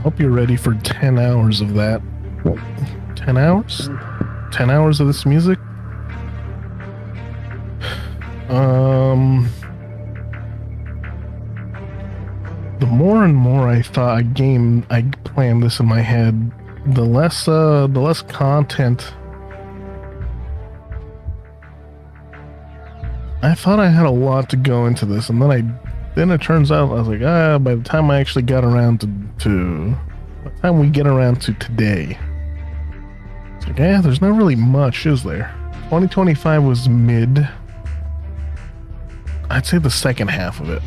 Hope you're ready for 10 hours of that. 10 hours? 10 hours of this music? The more and more I thought I planned this in my head, the less content. I thought I had a lot to go into this, and then it turns out I was like, by the time I actually got around by the time we get around to today, it's like, there's not really much, is there? 2025 was mid. I'd say the second half of it.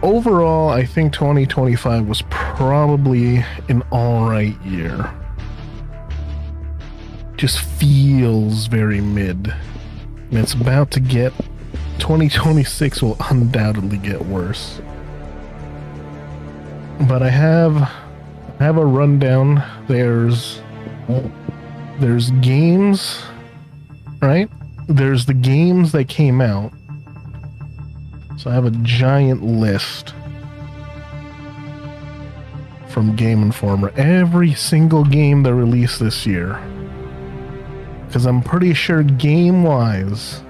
Overall, I think 2025 was probably an alright year. Just feels very mid. And it's about to get... 2026 will undoubtedly get worse. But I have a rundown. There's games, right? There's the games that came out. So I have a giant list from Game Informer. Every single game that released this year. Because I'm pretty sure game-wise,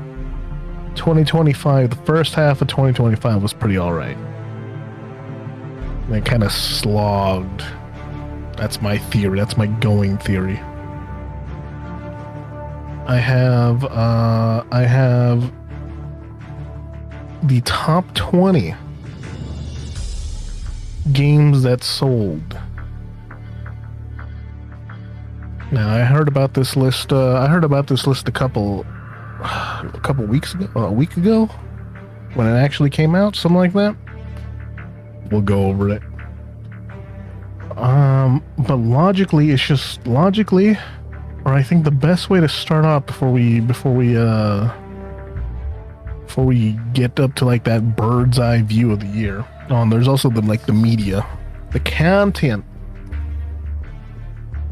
2025, the first half of 2025 was pretty alright. They kind of slogged. That's my theory. That's my going theory. I have the top 20 games that sold. Now, I heard about this list a couple weeks ago, or a week ago, when it actually came out, something like that. We'll go over it. But logically, or I think the best way to start off before we get up to like that bird's eye view of the year. There's also the media, the content,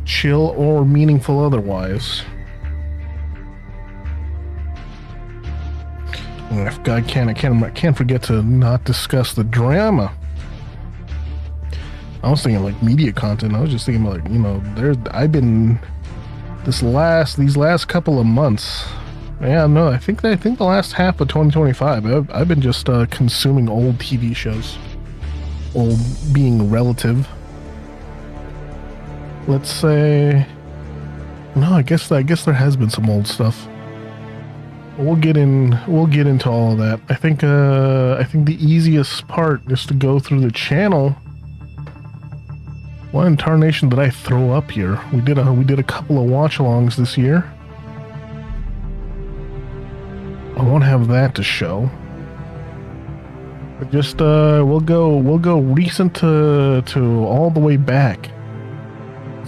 chill or meaningful otherwise. I can't forget to not discuss the drama. I was thinking like media content. I was just thinking like, I've been these last couple of months. Yeah, no, I think the last half of 2025, I've been just consuming old TV shows. Old being relative. Let's say, no, I guess there has been some old stuff. We'll get into all of that. I think the easiest part is to go through the channel. What incarnation did I throw up here? We did a couple of watch-alongs this year. I won't have that to show. But just we'll go recent to all the way back.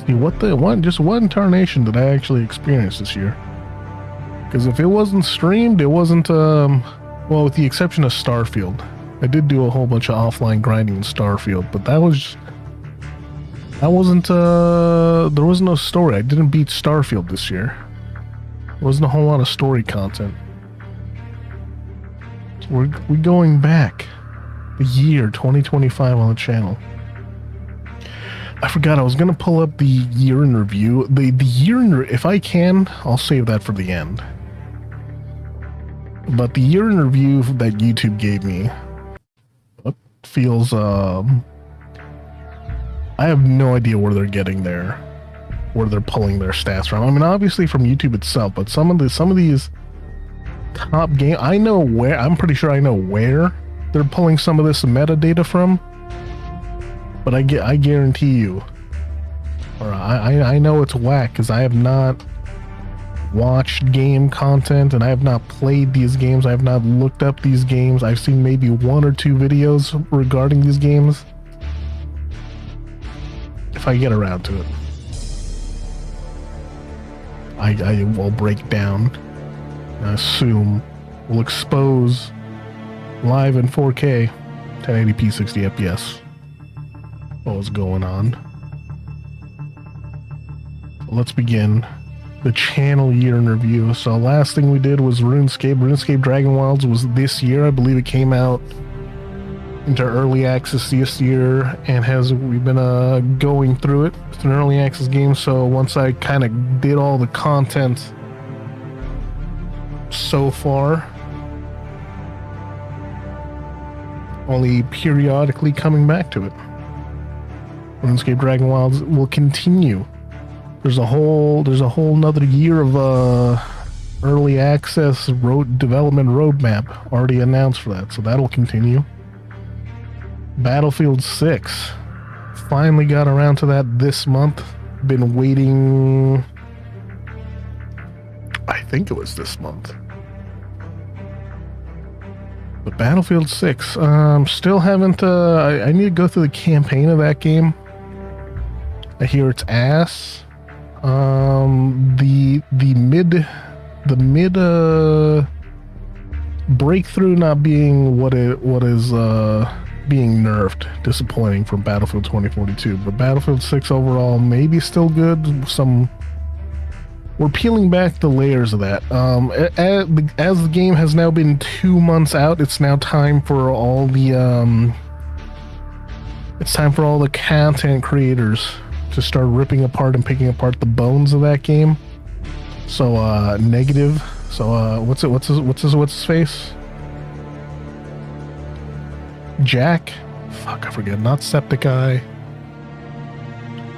See what incarnation did I actually experience this year? Because if it wasn't streamed, it wasn't well, with the exception of Starfield. I did do a whole bunch of offline grinding in Starfield, but that wasn't there was no story. I didn't beat Starfield this year. There wasn't a whole lot of story content. So we're going back the year 2025 on the channel. I forgot I was gonna pull up the year in review. The year in if I can, I'll save that for the end. But the year in review that YouTube gave me feels I have no idea where they're pulling their stats from. I mean, obviously from YouTube itself, but some of these top game, I'm pretty sure I know where they're pulling some of this metadata from. But I guarantee you, or I know it's whack because I have not watched game content and I have not played these games. I have not looked up these games. I've seen maybe one or two videos regarding these games. If I get around to it, I will break down. I assume we'll expose live in 4K, 1080p, 60 FPS. What was going on? Let's begin the channel year in review. So last thing we did was RuneScape. RuneScape Dragon Wilds was this year. I believe it came out into early access this year, and we've been going through it. It's an early access game, so once I kind of did all the content so far, only periodically coming back to it. RuneScape Dragon Wilds will continue. There's a whole another year of early access development roadmap already announced for that, so that'll continue. Battlefield 6 finally got around to that this month. Been waiting, I think it was this month. But Battlefield 6, still haven't, I need to go through the campaign of that game. I hear it's ass. The mid breakthrough not being what is being nerfed, disappointing from Battlefield 2042. But Battlefield 6 overall maybe still good. We're peeling back the layers of that. As the game has now been 2 months out, it's now time for all the content creators to start ripping apart and picking apart the bones of that game. So negative. So what's his face? Jack? Fuck, I forget. Not Septiceye.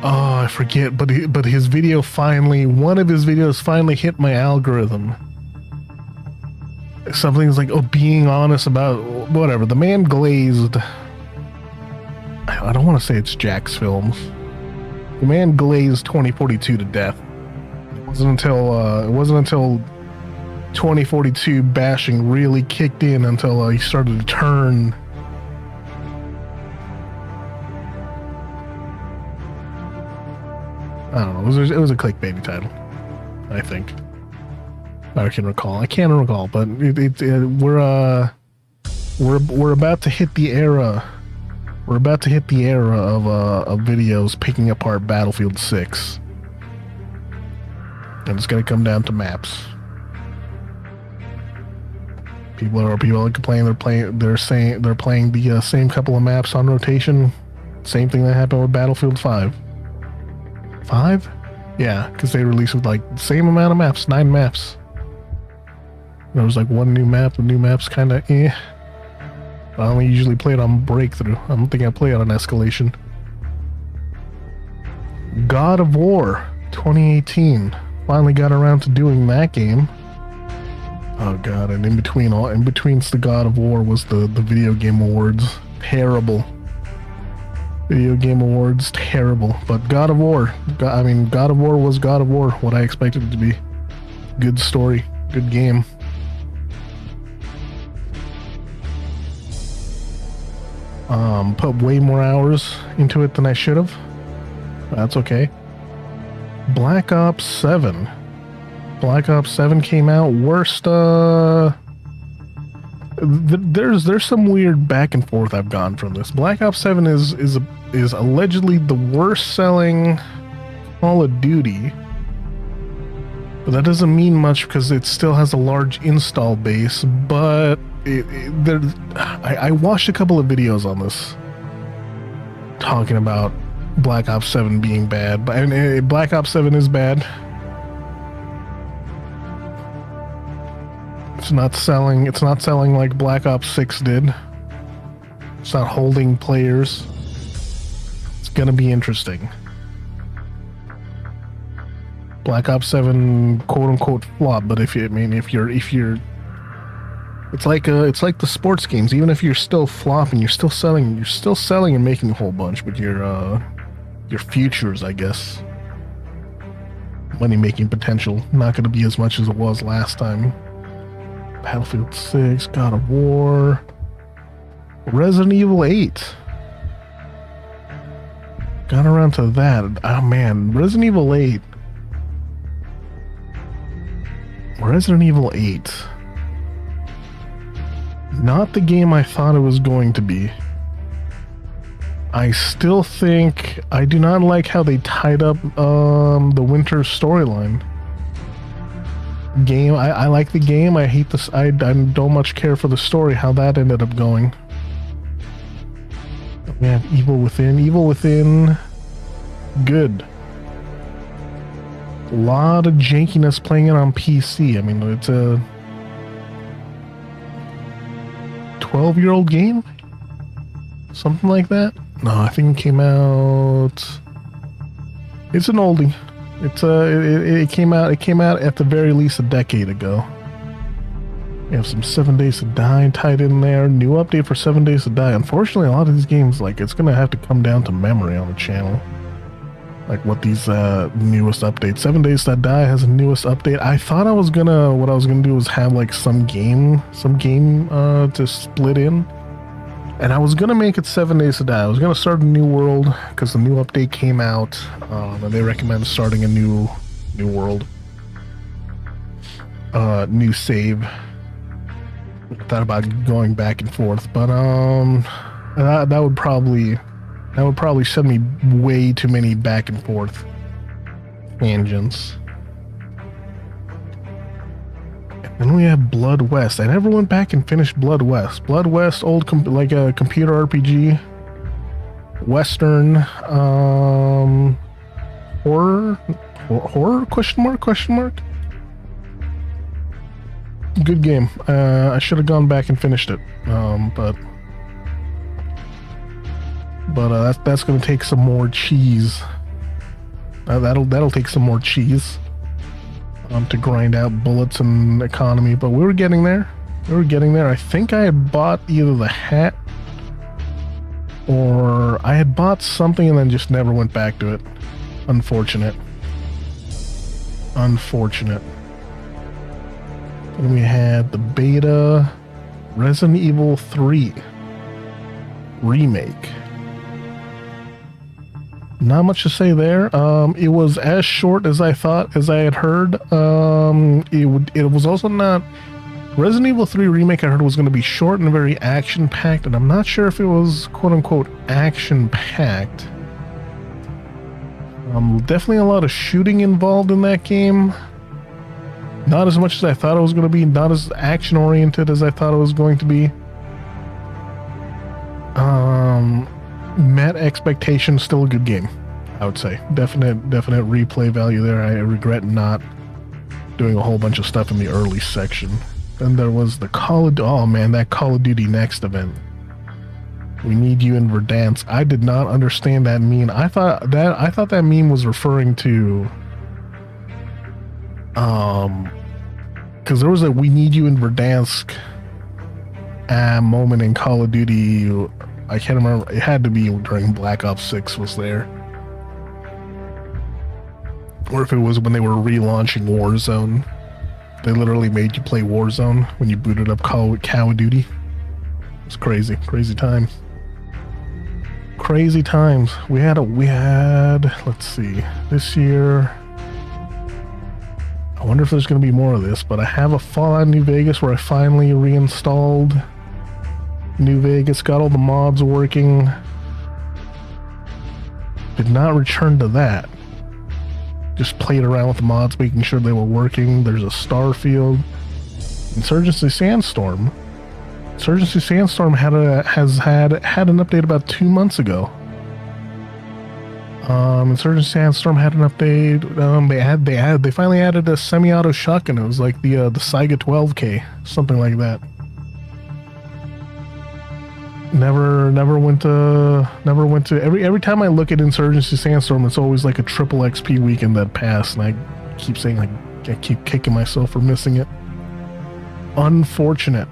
Oh, I forget. But his video one of his videos finally hit my algorithm. Something's like, being honest about whatever. The man glazed. I don't want to say it's Jack's Films. The man glazed 2042 to death. It wasn't until 2042 bashing really kicked in until he started to turn. I don't know. It was a clickbaity title, I think. I can recall. I can't recall, but we're about to hit the era. We're about to hit the era of videos picking apart Battlefield 6, and it's gonna come down to maps. People are complaining. They're saying they're playing the same couple of maps on rotation. Same thing that happened with Battlefield 5. 5? Yeah, because they released with like the same amount of maps, 9 maps. There was like one new map. The new map's kind of eh. I only usually play it on Breakthrough. I don't think I play it on Escalation. God of War 2018. Finally got around to doing that game. Oh god, and in between the God of War was the Video Game Awards. Terrible. Video Game Awards, terrible. But God of War. God of War was God of War, what I expected it to be. Good story, good game. Put way more hours into it than I should have. That's okay. Black Ops 7. Black Ops 7 came out. Worst, there's some weird back and forth I've gone from this. Black Ops 7 is allegedly the worst selling Call of Duty. But that doesn't mean much because it still has a large install base, but I watched a couple of videos on this talking about Black Ops 7 being bad, but Black Ops 7 is bad. It's not selling like Black Ops 6 did. It's not holding players. It's gonna be interesting. Black Ops 7 quote unquote flop, but if you're it's like the sports games. Even if you're still flopping, you're still selling and making a whole bunch, but your futures, I guess, money making potential, not gonna be as much as it was last time. Battlefield 6, God of War, Resident Evil 8. Got around to that. Oh man, Resident Evil 8. Resident Evil 8. Not the game I thought it was going to be. I still think I do not like how they tied up the winter storyline. Game, I like the game. I hate this. I don't much care for the story, how that ended up going. have Evil Within. Evil Within, good. A lot of jankiness playing it on PC. I mean, it's a 12-year-old game? Something like that? No, I think it came out... It's an oldie. It came out at the very least a decade ago. You have some 7 Days to Die tied in there. New update for 7 Days to Die. Unfortunately, a lot of these games, like, it's gonna have to come down to memory on the channel. Like what these newest updates. 7 Days to Die has a newest update. I thought what I was gonna do was have like some game to split in. And I was gonna make it 7 Days to Die. I was gonna start a new world because the new update came out, and they recommend starting a new world, new save. I thought about going back and forth, but that would probably send me way too many back and forth tangents. And then we have Blood West. I never went back and finished Blood West. Blood West, like a computer RPG, Western, horror? Question mark? Good game. I should have gone back and finished it, but that's gonna take some more cheese. That'll take some more cheese to grind out bullets and economy. But we were getting there. I think I had bought either the hat or I had bought something and then just never went back to it. Unfortunate. And we had the beta Resident Evil 3 remake. Not much to say there. It was as short as I thought, as I had heard. It was also not... Resident Evil 3 Remake, I heard, was going to be short and very action-packed, and I'm not sure if it was quote-unquote action-packed. Definitely a lot of shooting involved in that game. Not as much as I thought it was going to be, not as action-oriented as I thought it was going to be. Met expectations, still a good game, I would say. Definite replay value there. I regret not doing a whole bunch of stuff in the early section. Then there was the that Call of Duty Next event. We need you in Verdansk. I did not understand that meme. I thought that meme was referring to because there was a "We need you in Verdansk" moment in Call of Duty. I can't remember. It had to be during Black Ops 6 was there. Or if it was when they were relaunching Warzone. They literally made you play Warzone when you booted up Call of Duty. It's crazy. Crazy times. Crazy times. We had, let's see, this year. I wonder if there's going to be more of this, but I have a Fallout New Vegas where I finally reinstalled New Vegas, got all the mods working. Did not return to that. Just played around with the mods, making sure they were working. There's a Starfield. Insurgency Sandstorm. Insurgency Sandstorm has had an update about 2 months ago. Insurgency Sandstorm had an update. They finally added a semi-auto shotgun. It was like the Saiga 12K, something like that. Never went to every time I look at Insurgency Sandstorm, it's always like a triple XP weekend that passed, and I keep saying, like, I keep kicking myself for missing it. Unfortunate.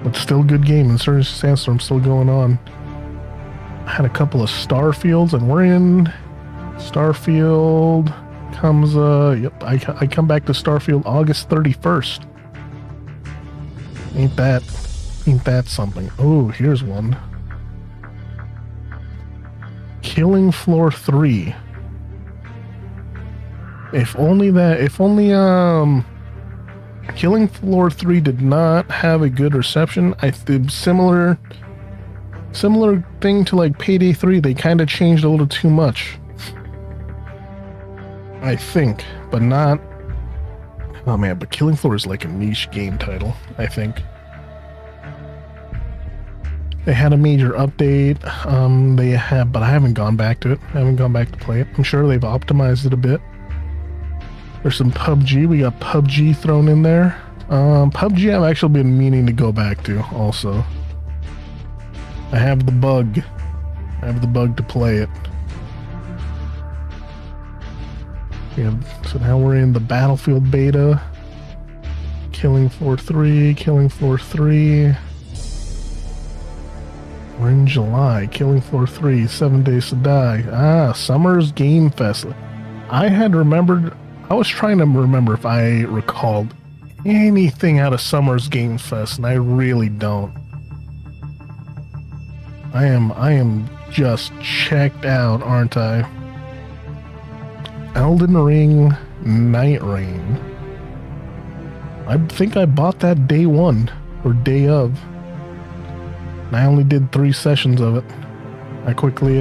But still good game. Insurgency Sandstorm still going on. I had a couple of Starfields, and we're in Starfield comes yep, I come back to Starfield August 31st. Ain't that something? Oh, here's one. Killing Floor 3. If only Killing Floor 3 did not have a good reception. I think similar thing to like Payday 3, they kind of changed a little too much. I think, but not... Oh man, but Killing Floor is like a niche game title, I think. They had a major update. They have, but I haven't gone back to it. I haven't gone back to play it. I'm sure they've optimized it a bit. There's some PUBG. We got PUBG thrown in there. PUBG I've actually been meaning to go back to also. I have the bug. I have the bug to play it. Yeah, so now we're in the Battlefield beta. Killing Floor 3, Killing Floor 3. We're in July. Killing Floor 3, 7 Days to Die. Ah, Summer's Game Fest. I had remembered, I was trying to remember if I recalled anything out of Summer's Game Fest, and I really don't. I am just checked out, aren't I? Elden Ring Night Rain. I think I bought that day one or day of. And I only did 3 sessions of it. I quickly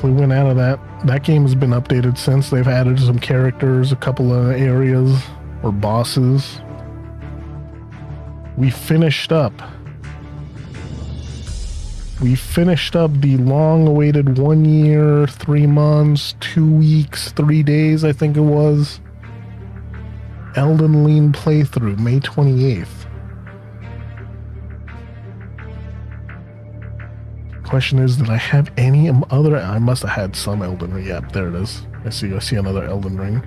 went out of that. That game has been updated since. They've added some characters, a couple of areas or bosses. We finished up the long-awaited 1 year, 3 months, 2 weeks, 3 days, I think it was, Elden Ring playthrough, May 28th. Question is, did I have any other? I must have had some Elden Ring. Yep, there it is. I see another Elden Ring.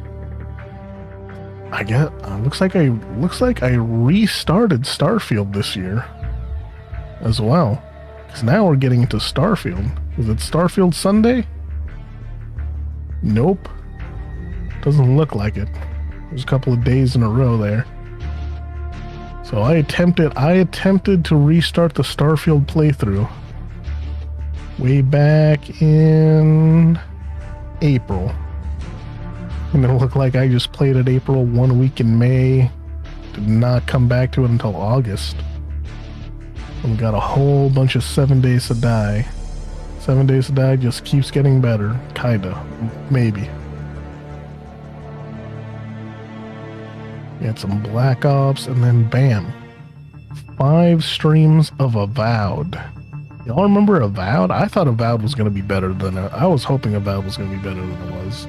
I get. Looks like I restarted Starfield this year as well. Because now we're getting into Starfield. Is it Starfield Sunday? Nope. Doesn't look like it. There's a couple of days in a row there. So I attempted to restart the Starfield playthrough way back in April. And it looked like I just played it April, 1 week in May. Did not come back to it until August. And we got a whole bunch of 7 Days to Die. 7 Days to Die just keeps getting better. Kinda. Maybe. We had some Black Ops, and then bam. 5 streams of Avowed. Y'all remember Avowed? I thought Avowed was going to be better than... I was hoping Avowed was going to be better than it was.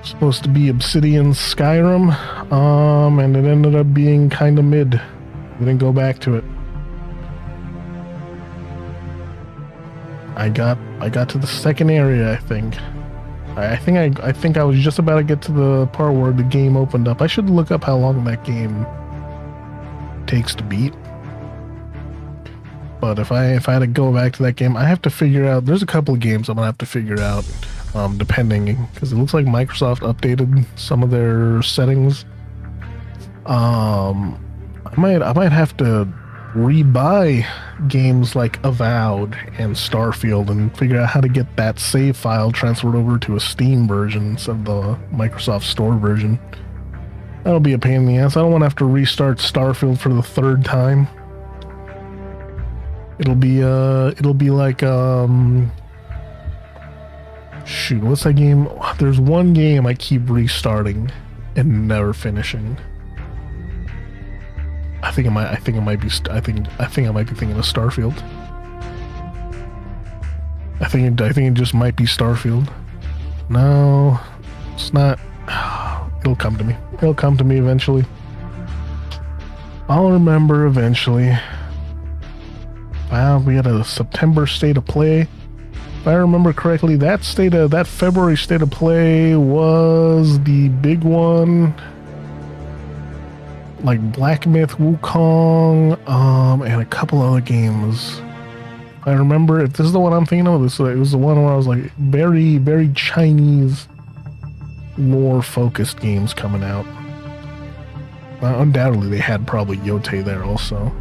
Supposed to be Obsidian Skyrim, and it ended up being kind of mid. Didn't go back to it. I got to the second area, I think. I think I was just about to get to the part where the game opened up. I should look up how long that game takes to beat. But if I had to go back to that game, I have to figure out. There's a couple of games I'm gonna have to figure out, depending, because it looks like Microsoft updated some of their settings. I might have to rebuy games like Avowed and Starfield and figure out how to get that save file transferred over to a Steam version instead of the Microsoft Store version. That'll be a pain in the ass. I don't want to have to restart Starfield for the 3rd time. It'll be like shoot, what's that game? There's one game I keep restarting and never finishing. I think I might be thinking of Starfield. I think it just might be Starfield. No, it's not. It'll come to me. It'll come to me eventually. I'll remember eventually. Wow, we had a September state of play. If I remember correctly, that February state of play was the big one. Like Black Myth, Wukong, and a couple other games. I remember, if this is the one I'm thinking of, it was the one where I was like, very, very Chinese lore-focused games coming out. Undoubtedly, they had probably Yote there also.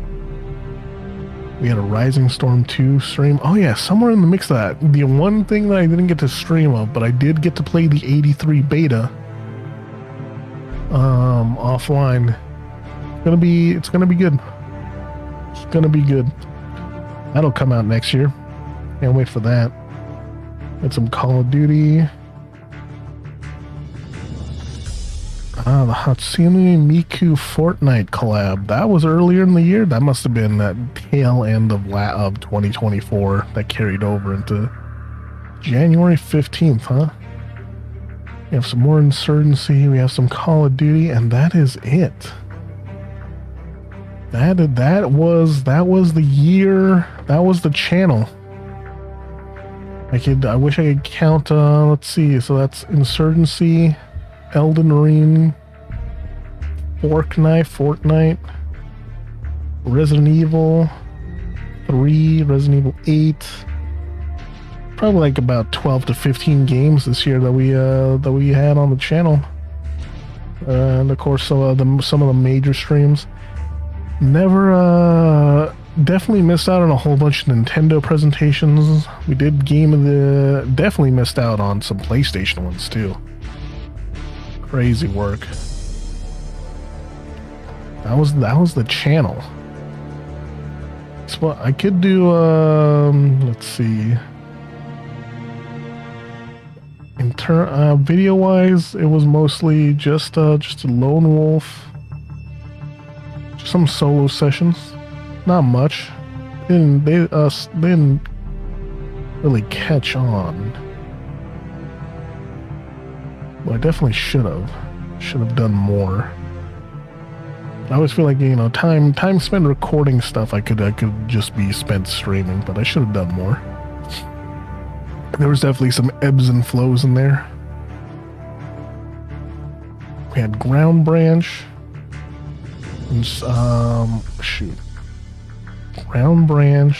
We had a Rising Storm 2 stream. Oh yeah, somewhere in the mix of that. The one thing that I didn't get to stream of, but I did get to play the 83 beta offline. It's gonna be good. It's gonna be good. That'll come out next year. Can't wait for that. Got some Call of Duty. The Hatsune Miku Fortnite collab. That was earlier in the year. That must have been that tail end of 2024 that carried over into January 15th, huh? We have some more Insurgency. We have some Call of Duty, and that is it. That was the year. That was the channel. I wish I could count. Let's see. So that's Insurgency, Elden Ring, Fortnite, Resident Evil 3, Resident Evil 8. Probably like about 12 to 15 games this year that we had on the channel. And of course some of the major streams. Definitely missed out on a whole bunch of Nintendo presentations. We did definitely missed out on some PlayStation ones too. Crazy work. That was the channel. So I could do let's see. Video wise, it was mostly just a lone wolf. Just some solo sessions. Not much. They didn't really catch on. Well, I definitely should have done more. I always feel like, you know, time spent recording stuff I could just be spent streaming, but I should have done more. There was definitely some ebbs and flows in there. We had Ground Branch. And, shoot. Ground Branch.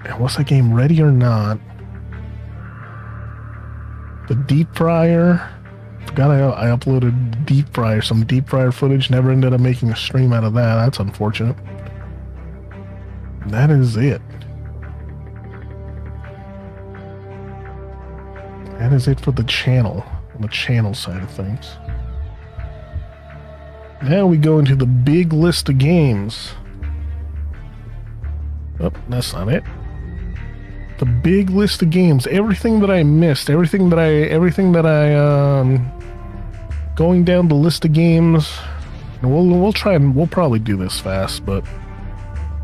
And what's that game? Ready or Not? The Deep Fryer. Forgot I uploaded some Deep Fryer footage. Never ended up making a stream out of that. That's unfortunate. That is it. That is it for the channel, on the channel side of things. Now we go into the big list of games. Oh, that's not it. The big list of games, everything that I missed, everything that I going down the list of games. We'll probably do this fast, but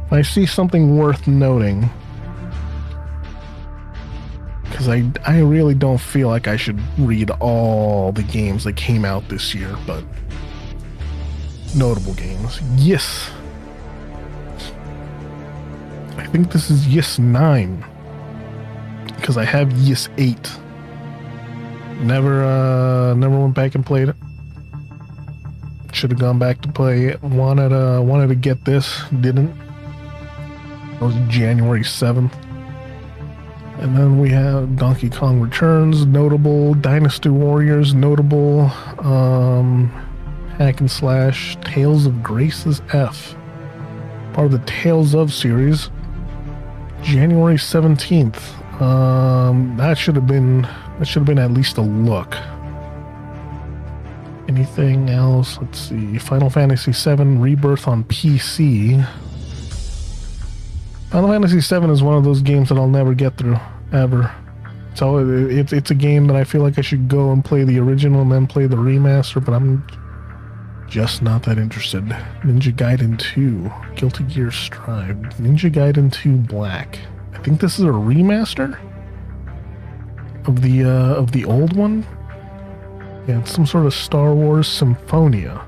if I see something worth noting, because I really don't feel like I should read all the games that came out this year, but notable games. Yes. I think this is Yes 9. Because I have Yes 8. Never went back and played it. Should have gone back to play it. Wanted to get this, didn't. That was January 7th. And then we have Donkey Kong Returns, notable. Dynasty Warriors, notable. Hack and Slash, Tales of Grace's F. Part of the Tales of series. January 17th. That should have been at least a look. Anything else? Let's see. Final Fantasy VII Rebirth on PC. Final Fantasy VII is one of those games that I'll never get through, ever. So it's a game that I feel like I should go and play the original and then play the remaster, but I'm just not that interested. Ninja Gaiden 2, Guilty Gear Strive, Ninja Gaiden 2 Black. I think this is a remaster of the old one. Yeah, it's some sort of Star Wars Symphonia.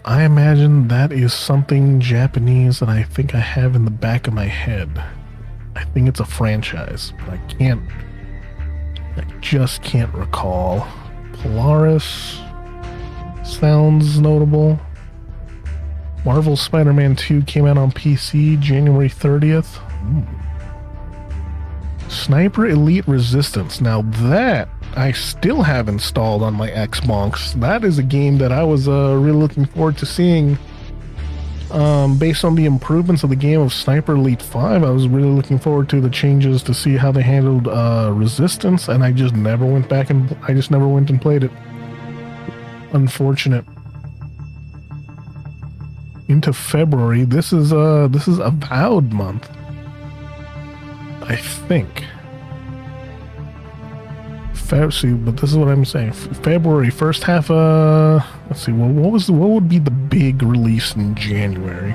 I imagine that is something Japanese that I think I have in the back of my head. I think it's a franchise, but I just can't recall. Polaris sounds notable. Marvel Spider-Man 2 came out on PC January 30th. Sniper Elite Resistance. Now that I still have installed on my Xbox. That is a game that I was really looking forward to seeing. Based on the improvements of the game of Sniper Elite 5, I was really looking forward to the changes to see how they handled Resistance, and I just never went and played it. Unfortunate. Into February. This is Avowed month, I think. See, but this is what I'm saying. February, first half. Let's see. What would be the big release in January?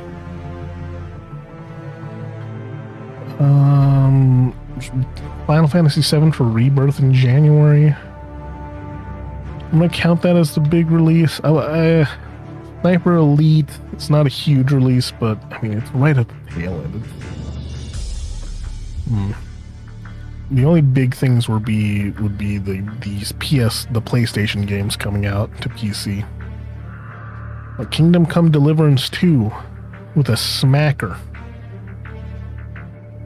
Final Fantasy VII for Rebirth in January. I'm gonna count that as the big release. Sniper Elite. It's not a huge release, but I mean it's right at the tail end. The only big things would be the PlayStation games coming out to PC. Kingdom Come Deliverance 2 with a smacker.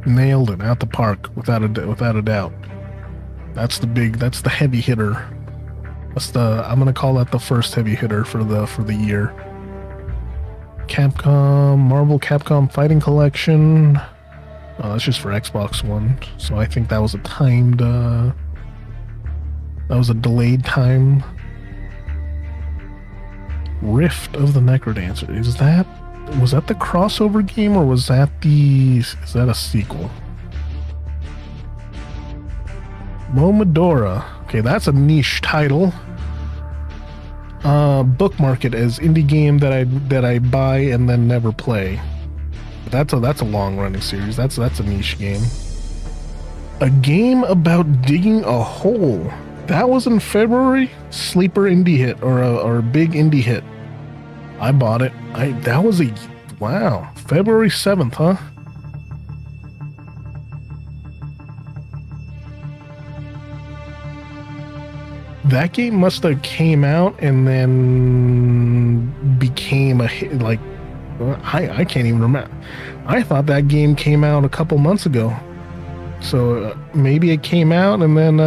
Nailed it out the park without a doubt. That's the heavy hitter. I'm gonna call that the first heavy hitter for the year. Marvel Capcom Fighting Collection. Oh, that's just for Xbox One. So I think that was a delayed time. Rift of the Necrodancer. Was that the crossover game, or is that a sequel? Momodora. Okay, that's a niche title. Bookmark it as indie game that I buy and then never play. That's a long running series. That's a niche game. A game about digging a hole. That was in February. Sleeper indie hit or a big indie hit. I bought it. Wow. February 7th, huh? That game must have came out and then became a hit. Like, I can't even remember. I thought that game came out a couple months ago. So maybe it came out and then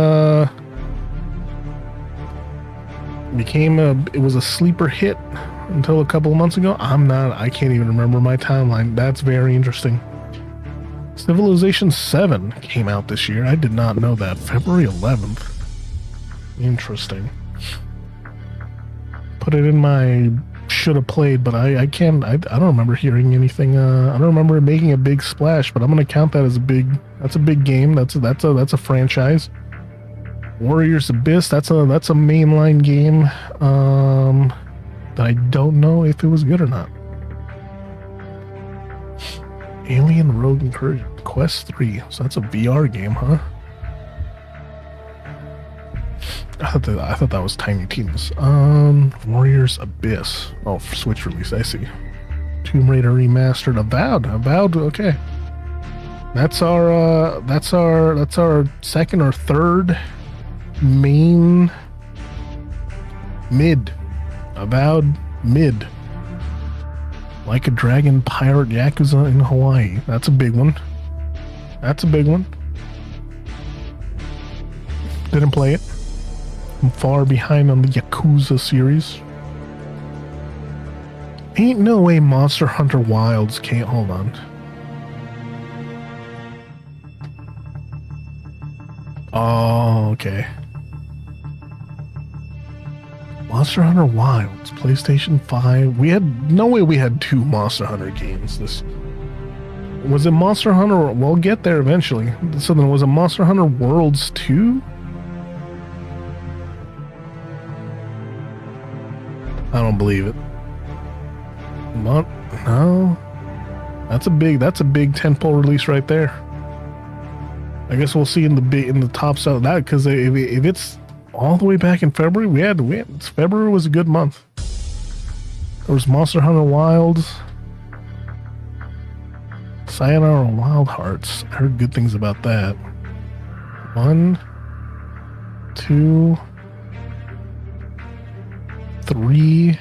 it was a sleeper hit until a couple of months ago. I can't even remember my timeline. That's very interesting. Civilization 7 came out this year. I did not know that. February 11th. Interesting. Put it in my should have played, but I don't remember hearing anything. I don't remember it making a big splash, but I'm gonna count that as that's a big game. That's a franchise. Warriors Abyss, that's a mainline game. That I don't know if it was good or not. Alien Rogue Incursion Quest 3. So that's a VR game, huh? I thought that was Tiny Tina's. Warriors Abyss. Oh, Switch release, I see. Tomb Raider Remastered. Avowed, okay. That's our second or third main mid. Avowed mid. Like a Dragon Pirate Yakuza in Hawaii. That's a big one. Didn't play it. I'm far behind on the Yakuza series. Ain't no way Monster Hunter Wilds can't. Hold on. Oh, okay. Monster Hunter Wilds, PlayStation 5. No way we had two Monster Hunter games. Was it Monster Hunter? We'll get there eventually. So then was it Monster Hunter Worlds 2? I don't believe it. No. That's a big tentpole release right there. I guess we'll see in the top side of that, because if it's all the way back in February, February was a good month. There was Monster Hunter Wilds, Sayonara Wild Hearts. I heard good things about that. 1, 2, 3,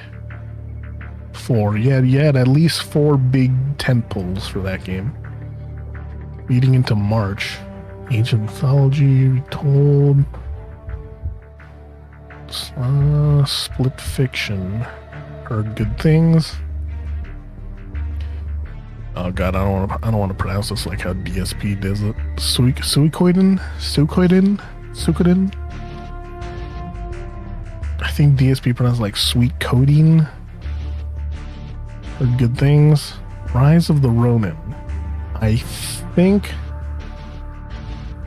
4. You had at least 4 big tentpoles for that game. Leading into March. Age of Mythology, Retold. Split Fiction. Heard good things. Oh god, I don't want to pronounce this like how DSP does it. Suikoden? I think DSP pronounced like sweet codeine. Heard good things. Rise of the Ronin. I think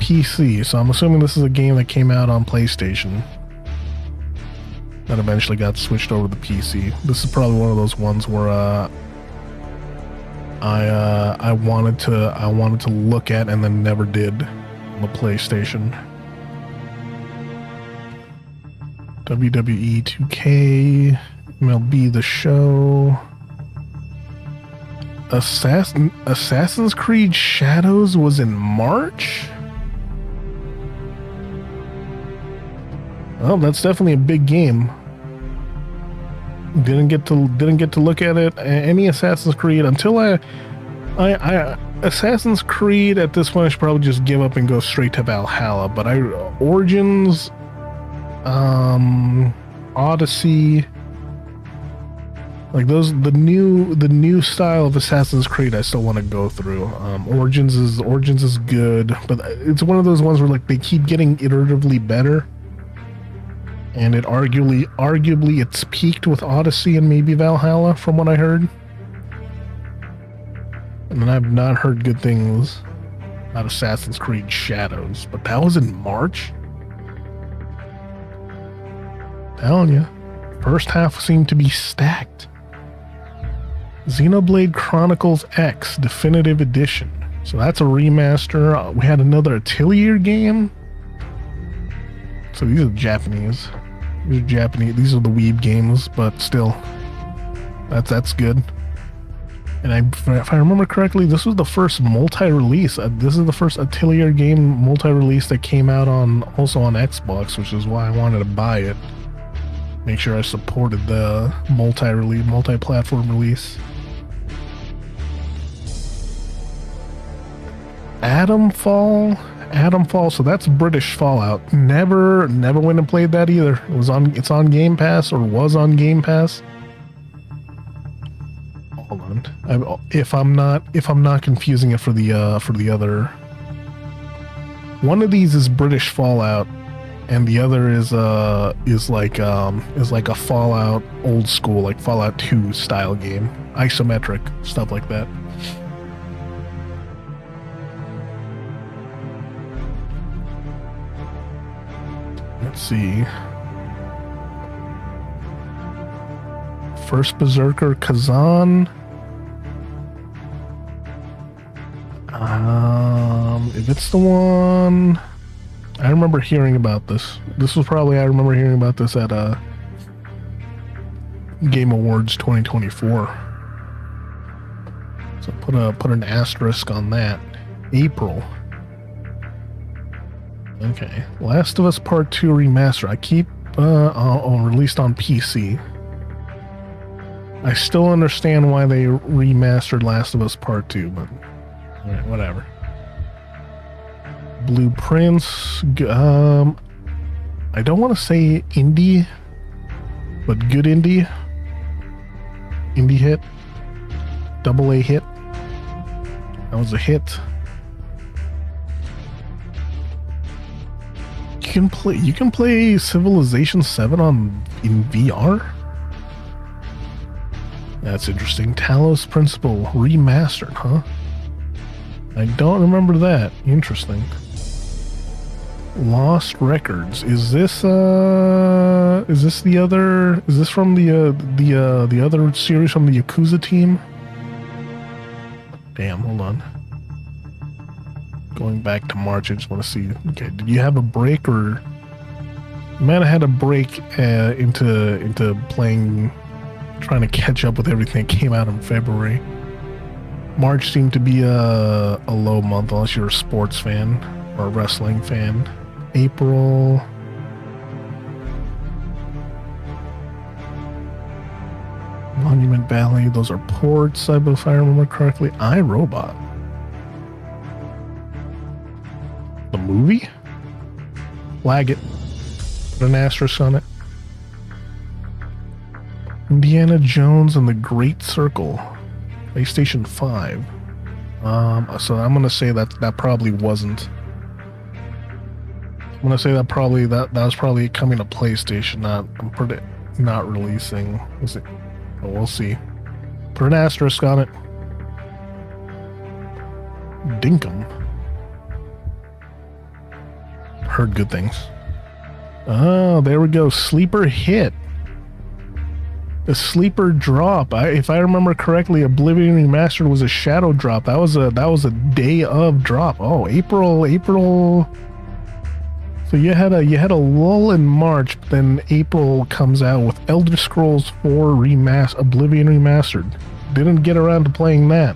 PC, so I'm assuming this is a game that came out on PlayStation that eventually got switched over to the PC. This is probably one of those ones where I wanted to look at and then never did on the PlayStation. WWE 2K, MLB The Show, Assassin's Creed Shadows was in March? Well, that's definitely a big game. Didn't get to look at it. Any Assassin's Creed until Assassin's Creed at this point I should probably just give up and go straight to Valhalla. But Origins, Odyssey, like those the new style of Assassin's Creed I still want to go through. Origins is good, but it's one of those ones where like they keep getting iteratively better. And it arguably it's peaked with Odyssey and maybe Valhalla from what I heard. And then I've not heard good things about Assassin's Creed Shadows, but that was in March. Telling you, first half seemed to be stacked. Xenoblade Chronicles X Definitive Edition. So that's a remaster. We had another Atelier game. So these are Japanese. These are Japanese. These are the weeb games, but still, that's good. And if I remember correctly, this was the first multi-release. This is the first Atelier game multi-release that came out also on Xbox, which is why I wanted to buy it. Make sure I supported the multi-platform release. Atomfall, so that's British Fallout. Never went and played that either. It's on Game Pass, or was on Game Pass. Hold on. If I'm not confusing it for the other. One of these is British Fallout, and the other is like a Fallout old school, like Fallout 2 style game, isometric stuff like that. Let's see. First Berserker Kazan. If it's the one, I remember hearing about this. I remember hearing about this at Game Awards 2024. So put an asterisk on that. April. Okay, Last of Us Part 2 Remaster. I keep released on PC. I still understand why they remastered Last of Us Part 2, but alright, whatever. Blueprints. I don't want to say indie, but good indie. Indie hit. Double A hit. That was a hit. You can play Civilization 7 in VR? That's interesting. Talos Principle remastered, huh? I don't remember that. Interesting. Lost Records. Is this from the other series from the Yakuza team? Damn, hold on. Going back to March, I just want to see. Okay, did you have a break, or you might have had a break into playing, trying to catch up with everything that came out in February? March seemed to be a low month unless you're a sports fan or a wrestling fan. April. Monument Valley, those are ports, if I remember correctly. iRobot. The movie? Flag it. Put an asterisk on it. Indiana Jones and the Great Circle. PlayStation 5. So I'm gonna say that probably wasn't. I'm gonna say that was probably coming to PlayStation, not releasing. Is it? Oh, we'll see. Put an asterisk on it. Dinkum. heard good things. Oh, there we go. Sleeper hit. A sleeper drop. If I remember correctly, Oblivion Remastered was a shadow drop. That was a day of drop. Oh, April. So you had a lull in March, but then April comes out with Elder Scrolls 4 Oblivion Remastered. Didn't get around to playing that.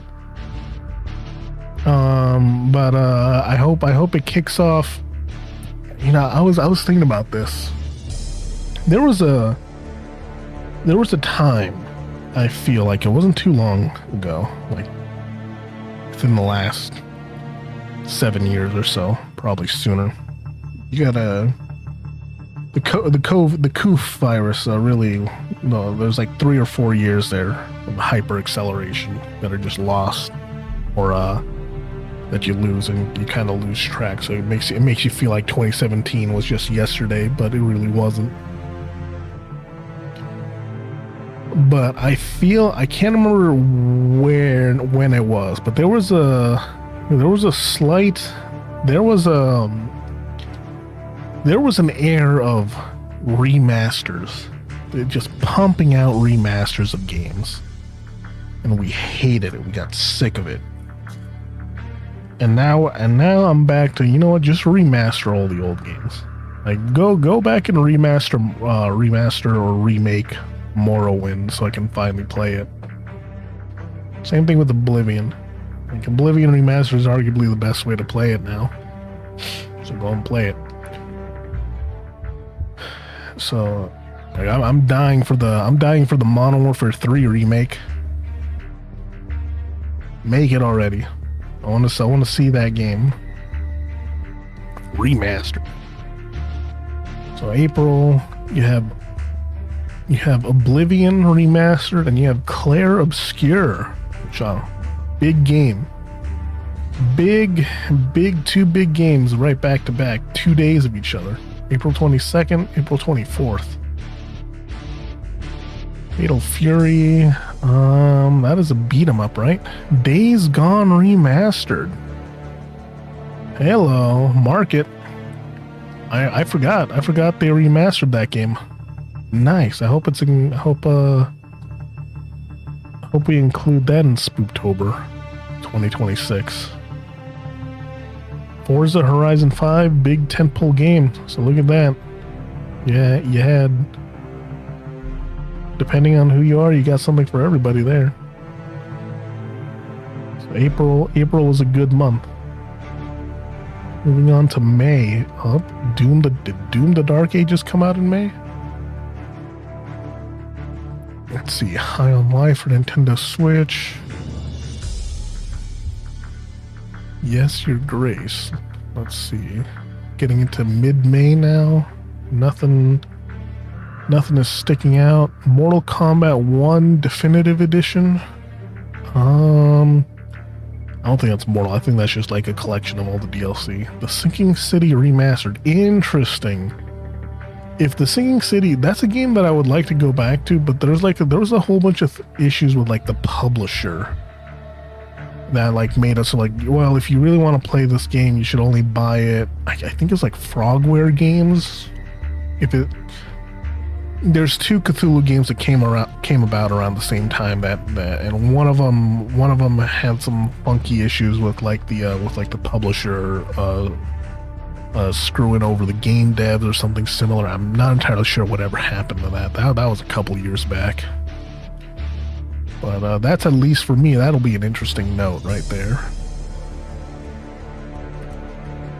But I hope it kicks off. You know, I was thinking about this. There was a time, I feel like it wasn't too long ago, like within the last 7 years or so, probably sooner. You got the COOF virus. Really, no, there's like 3 or 4 years there of hyper acceleration that are just lost, or that you lose, and you kind of lose track. So it makes you feel like 2017 was just yesterday, but it really wasn't. But I can't remember when it was, but there was an air of remasters. They're just pumping out remasters of games, and we hated it. We got sick of it. And now I'm back to, you know what, just remaster all the old games. Like go back and remaster or remake Morrowind so I can finally play it. Same thing with Oblivion. Like Oblivion Remastered is arguably the best way to play it now. So go and play it. So like, I'm dying for the Modern Warfare 3 remake. Make it already. I want to see that game remastered. So April, you have Oblivion Remastered, and you have Claire Obscure, which big game. Two big games right back to back, 2 days of each other. April 22nd, April 24th. Fatal Fury, that is a beat 'em up, right? Days Gone Remastered. Hello, market. I forgot they remastered that game. Nice. I hope we include that in Spooktober 2026. Forza Horizon 5, big tentpole game. So look at that. Yeah, you had, depending on who you are, you got something for everybody there. So April was a good month. Moving on to May. Did Doom the Dark Ages come out in May? Let's see. High on Life for Nintendo Switch. Yes, Your Grace. Let's see. Getting into mid-May now. Nothing is sticking out. Mortal Kombat 1 Definitive Edition. I don't think that's Mortal. I think that's just like a collection of all the DLC. The Sinking City Remastered. Interesting. If the Sinking City, that's a game that I would like to go back to, but there was a whole bunch of issues with like the publisher that like made us like, well, if you really want to play this game, you should only buy it. I think it's like Frogware Games. There's 2 Cthulhu games that came about around the same time that and one of them had some funky issues with like the publisher screwing over the game devs or something similar. I'm not entirely sure whatever happened to that. That was a couple years back. But that's, at least for me, that'll be an interesting note right there.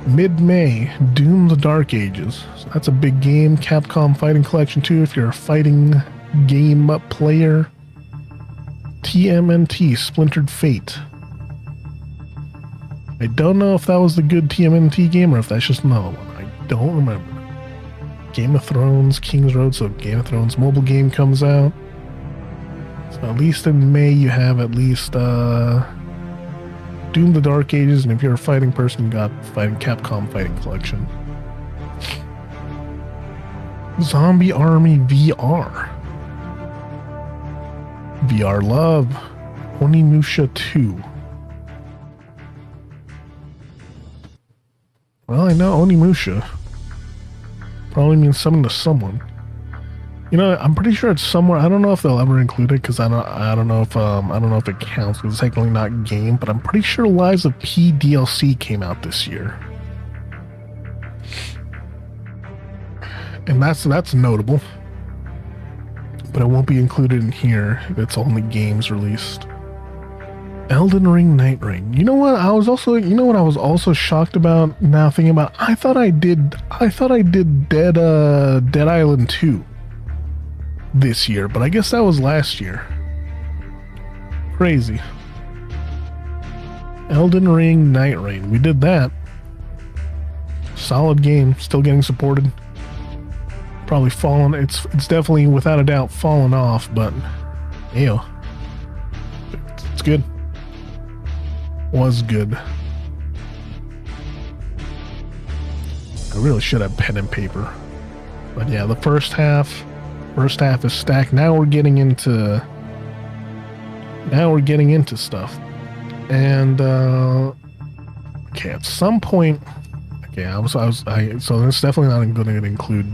Mid-May, Doom the Dark Ages. So that's a big game. Capcom Fighting Collection 2 if you're a fighting game player. TMNT, Splintered Fate. I don't know if that was the good TMNT game or if that's just another one. I don't remember. Game of Thrones, King's Road, so Game of Thrones mobile game comes out. So at least in May you have at least Doom the Dark Ages, and if you're a fighting person, you got Capcom Fighting Collection. Zombie Army VR. VR Love. Onimusha 2. Well, I know Onimusha. Probably means something to someone. You know, I'm pretty sure it's somewhere. I don't know if they'll ever include it because I don't know if it counts because it's technically not game. But I'm pretty sure Lies of P DLC came out this year, and that's notable. But it won't be included in here if it's only games released. Elden Ring Night Rain. You know what? I was also shocked about now thinking about. I thought I did Dead Island 2 this year, but I guess that was last year. Crazy. Elden Ring Night Rain. We did that. Solid game, still getting supported. Probably fallen. It's definitely without a doubt fallen off, but ew. It's good. Was good. I really should have pen and paper. But yeah, the first half is stacked. Now we're getting into stuff. And okay, at some point, okay, so it's definitely not going to include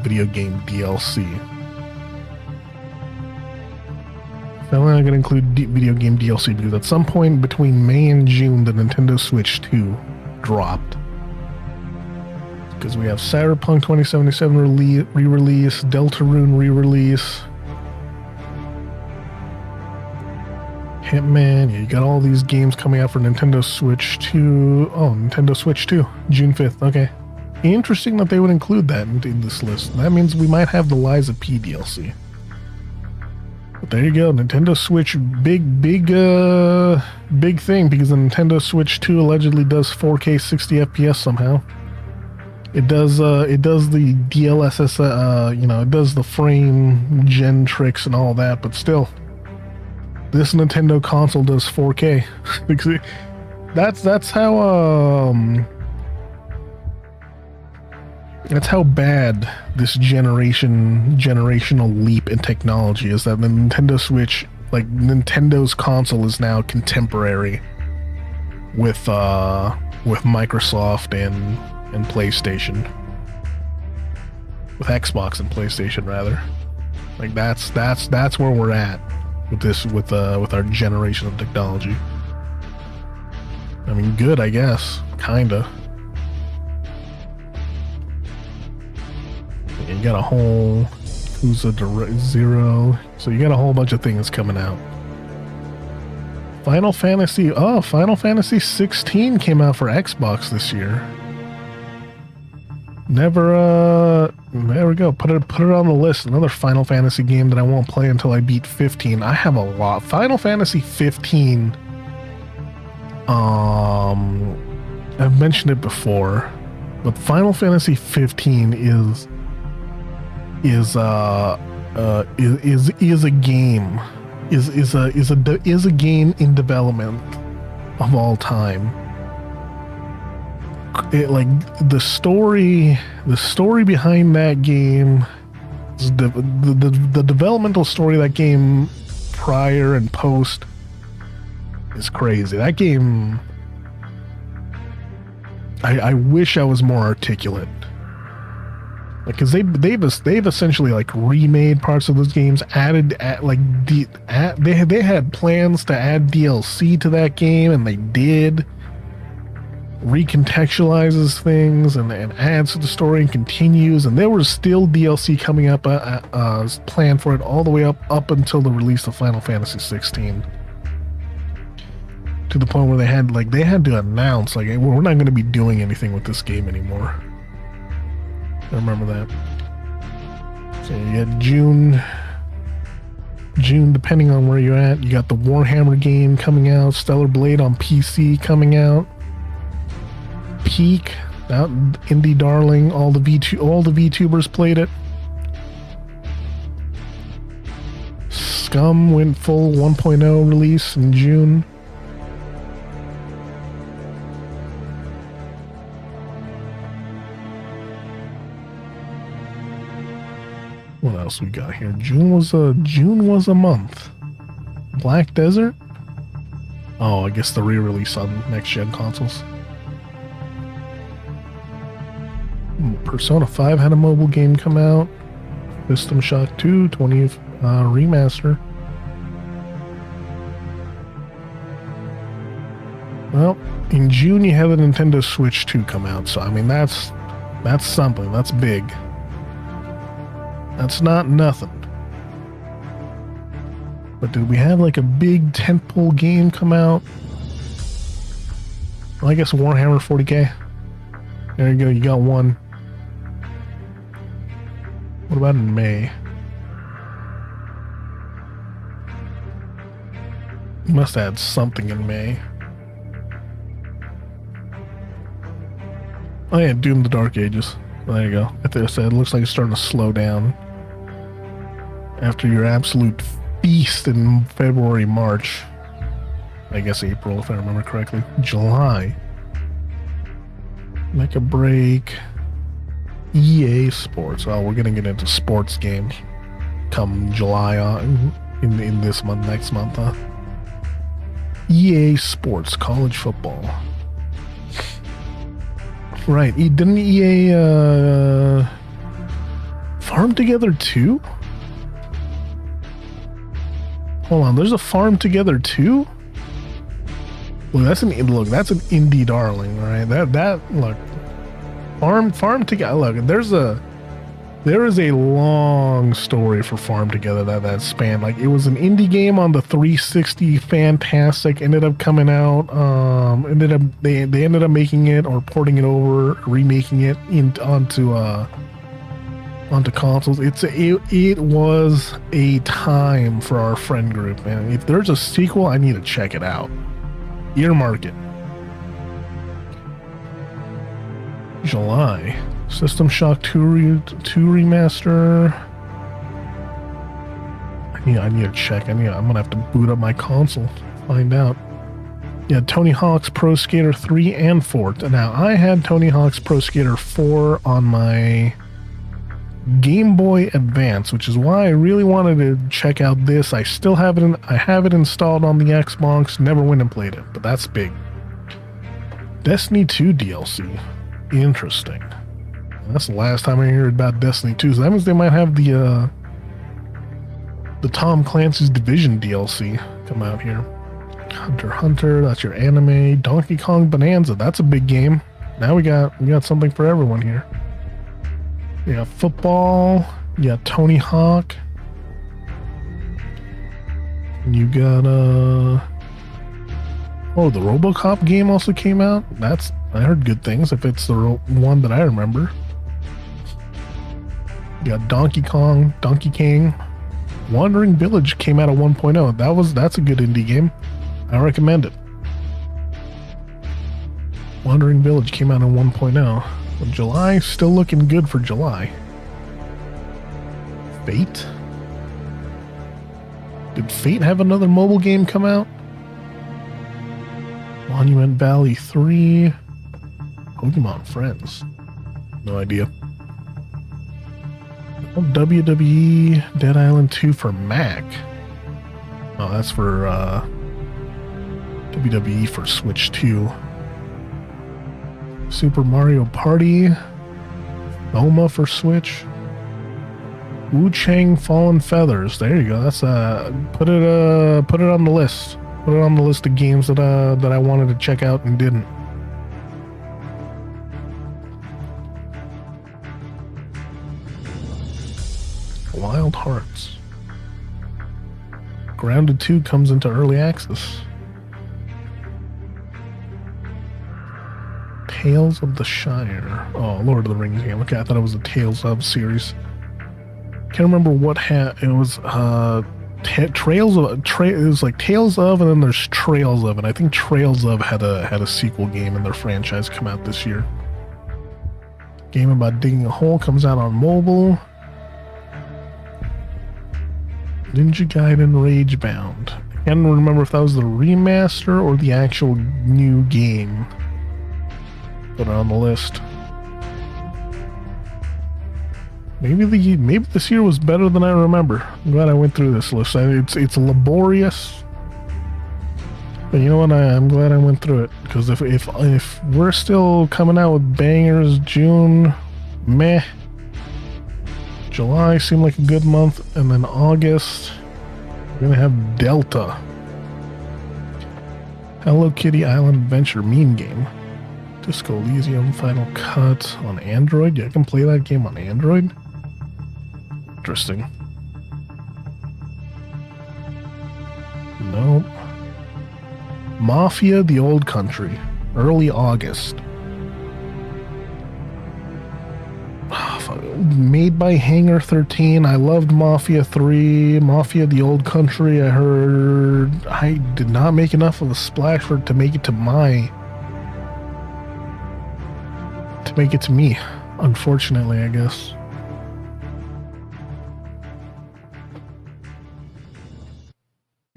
video game DLC. Definitely not going to include video game DLC because at some point between May and June, the Nintendo Switch 2 dropped. Because we have Cyberpunk 2077 re-release, Deltarune re-release, Hitman. Yeah, you got all these games coming out for Nintendo Switch 2. Oh, Nintendo Switch 2, June 5th. Okay. Interesting that they would include that in this list. That means we might have the Lies of P DLC. But there you go, Nintendo Switch, big thing because the Nintendo Switch 2 allegedly does 4K 60 FPS somehow. It does the DLSS, it does the frame gen tricks and all that, but still, this Nintendo console does 4K. That's how bad this generational leap in technology is, that the Nintendo Switch, like Nintendo's console, is now contemporary with Microsoft and PlayStation, with Xbox and PlayStation rather. Like that's where we're at with this, with our generation of technology. I mean, good, I guess, kinda. You got a whole Zero, so you got a whole bunch of things coming out. Final Fantasy 16 came out for Xbox this year. There we go. Put it on the list. Another Final Fantasy game that I won't play until I beat 15. I have a lot. Final Fantasy 15. I've mentioned it before, but Final Fantasy 15 is a game in development of all time. The story behind that game, the developmental story of that game prior and post is crazy. That game, I wish I was more articulate. Because they've essentially remade parts of those games, they had plans to add DLC to that game, and they did. Recontextualizes things and adds to the story and continues, and there was still DLC coming up planned for it all the way up until the release of Final Fantasy 16. To the point where they had to announce we're not going to be doing anything with this game anymore. I remember that. So you got June, depending on where you're at. You got the Warhammer game coming out, Stellar Blade on PC coming out, Peak, that indie darling. All the VTubers played it. Scum went full 1.0 release in June. What else we got here? June was a month. Black Desert? Oh, I guess the re-release on next-gen consoles. Persona 5 had a mobile game come out. System Shock 2 20th remaster. Well, in June you had the Nintendo Switch 2 come out, so I mean that's something. That's big. That's not nothing. But did we have like a big tentpole game come out? Well, I guess Warhammer 40k. There you go, you got one. What about in May? You must have had something in May. Oh yeah, Doom the Dark Ages. Well, there you go. At this, it looks like it's starting to slow down. After your absolute feast in February, March. I guess April, if I remember correctly. July. Make a break. EA Sports. Oh, we're gonna get into sports games come July in this month, next month, huh? EA Sports, college football. Right, didn't EA Farm Together 2? Hold on, there's a Farm Together 2? Look, that's an indie darling, right? Look, Farm Together. Look, there is a long story for Farm Together that spanned. Like, it was an indie game on the 360, fantastic. Ended up coming out. They ended up making it or porting it over, remaking it onto consoles. It was a time for our friend group, man. If there's a sequel, I need to check it out. Earmark it. July. System Shock 2 remaster. I need to check. I'm gonna have to boot up my console. Find out. Yeah, Tony Hawk's Pro Skater 3 and 4. Now, I had Tony Hawk's Pro Skater 4 on my Game Boy Advance, which is why I really wanted to check out this. I still have it. I have it installed on the Xbox. Never went and played it, but that's big. Destiny 2 DLC. Interesting. That's the last time I heard about Destiny 2. So that means they might have the Tom Clancy's Division DLC come out here. Hunter x Hunter, that's your anime. Donkey Kong Bonanza, that's a big game. Now we got something for everyone here. You got football, you got Tony Hawk. You got oh, the RoboCop game also came out. I heard good things if it's the one that I remember. You got Donkey King. Wandering Village came out at 1.0. That's a good indie game. I recommend it. Wandering Village came out in 1.0. But July, still looking good for July. Fate? Did Fate have another mobile game come out? Monument Valley 3. Pokemon Friends. No idea. WWE Dead Island 2 for Mac. Oh, that's for WWE for Switch 2. Super Mario Party. Noma for Switch. Wu Chang Fallen Feathers. There you go. That's put it on the list. Put it on the list of games that I wanted to check out and didn't. Wild Hearts. Grounded 2 comes into early access. Tales of the Shire. Oh, Lord of the Rings game. Okay, I thought it was a Tales of series. Can't remember what it was. Trails of it was like Tales of, and then there's Trails of, and I think Trails of had a sequel game in their franchise come out this year. Game about digging a hole comes out on mobile. Ninja Gaiden Ragebound. I can't remember if that was the remaster or the actual new game. Put it on the list. Maybe this year was better than I remember. I'm glad I went through this list. It's laborious, but you know what? I'm glad I went through it, because if we're still coming out with bangers June, Meh. July seemed like a good month, and then August, we're gonna have Delta. Hello Kitty Island Adventure meme game. Disco Elysium Final Cut on Android. Yeah, I can play that game on Android. Interesting. Nope. Mafia: The Old Country. Early August. Made by Hangar 13. I loved Mafia 3. Mafia: The Old Country. I heard I did not make enough of a splash for it to make it to me. Unfortunately, I guess.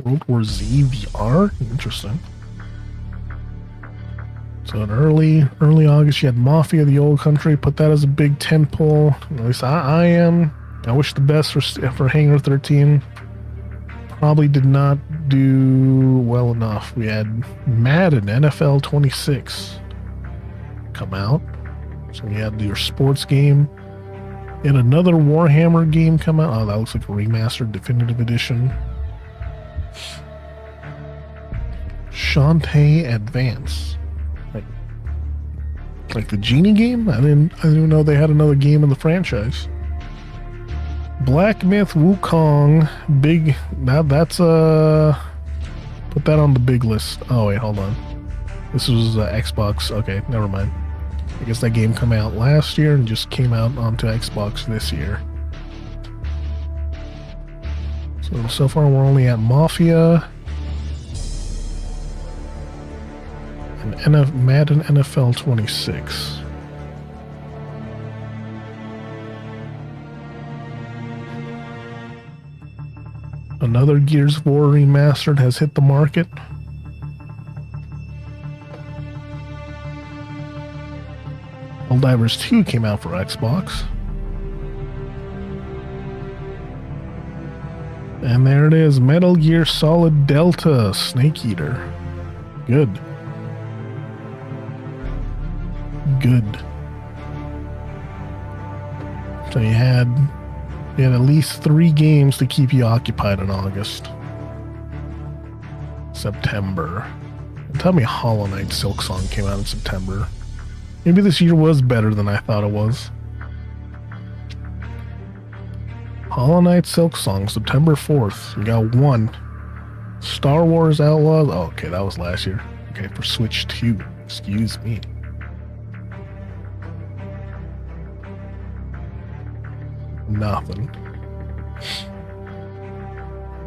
World War Z VR? Interesting. So in early August, you had Mafia: The Old Country. Put that as a big tentpole. At least I am. I wish the best for Hangar 13. Probably did not do well enough. We had Madden NFL 26 come out. So we had your sports game. And another Warhammer game come out. Oh, that looks like a remastered definitive edition. Shantae Advance. Like the Genie game? I didn't even know they had another game in the franchise. Black Myth Wukong. Big. That's put that on the big list. Oh wait, hold on. This was Xbox. Okay, never mind. I guess that game came out last year and just came out onto Xbox this year. So far we're only at Mafia and Madden NFL 26. Another Gears of War remastered has hit the market. Helldivers 2 came out for Xbox. And there it is, Metal Gear Solid Delta Snake Eater. Good. So you had at least 3 games to keep you occupied in August. September. Tell me Hollow Knight Silksong came out in September. Maybe this year was better than I thought it was. Hollow Knight Silksong, September 4th. We got 1. Star Wars Outlaws. Oh, okay, that was last year. Okay, for Switch 2. Excuse me. Nothing.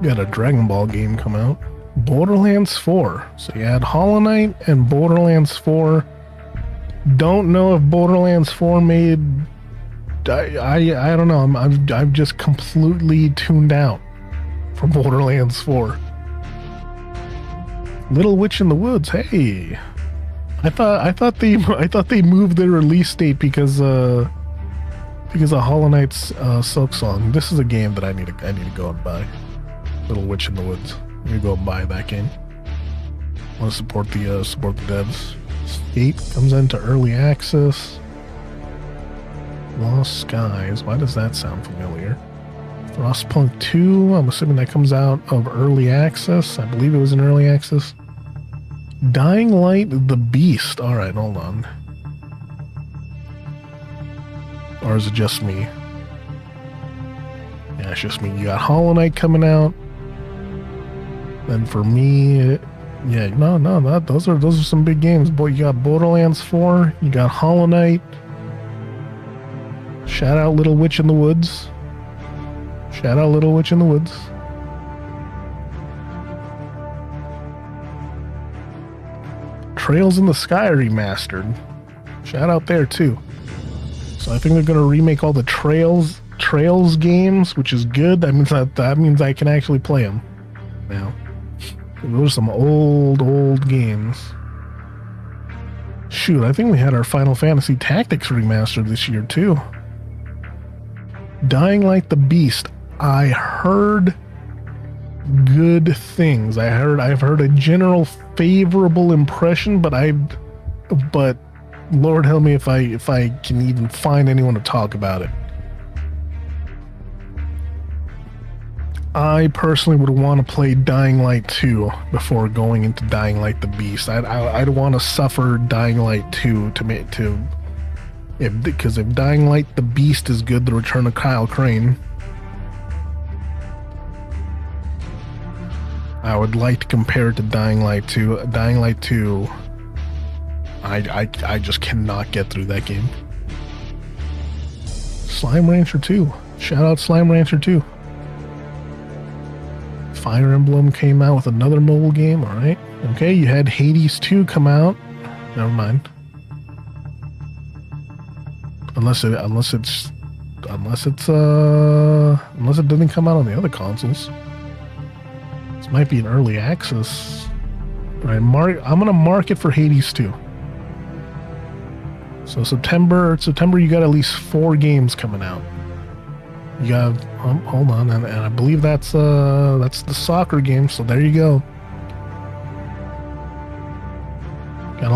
We got a Dragon Ball game come out. Borderlands 4. So you had Hollow Knight and Borderlands 4. Don't know if Borderlands 4 made... I don't know. I'm just completely tuned out from Borderlands 4. Little Witch in the Woods. Hey, I thought they moved their release date because of Hollow Knight's Silksong. This is a game that I need to go and buy. Little Witch in the Woods. I'm gonna go and buy that game. I want to support the devs. Skate comes into early access. Lost Skies. Why does that sound familiar? Frostpunk 2. I'm assuming that comes out of early access. I believe it was in early access. Dying Light the Beast. Alright, hold on. Or is it just me? Yeah, it's just me. You got Hollow Knight coming out. Then for me, those are some big games. Boy, you got Borderlands 4. You got Hollow Knight. Shout out Little Witch in the Woods. Trails in the Sky remastered. Shout out there too. So I think they're gonna remake all the Trails games, which is good. That means I can actually play them now. Those are some old games. Shoot, I think we had our Final Fantasy Tactics remastered this year too. Dying Light the Beast. I heard good things. I've heard a general favorable impression, but Lord help me if I can even find anyone to talk about it. I personally would want to play Dying Light 2 before going into Dying Light the Beast. I'd want to suffer Dying Light 2 because if Dying Light the Beast is good, the Return of Kyle Crane, I would like to compare it to Dying Light 2. Dying Light 2, I just cannot get through that game. Slime Rancher 2. Shout out Slime Rancher 2. Fire Emblem came out with another mobile game, alright. Okay, you had Hades 2 come out. Never mind. Unless it didn't come out on the other consoles. This might be an early access. Alright, I'm gonna mark it for Hades 2. So September you got at least 4 games coming out. You got hold on, and I believe that's the soccer game. So there you go. Got a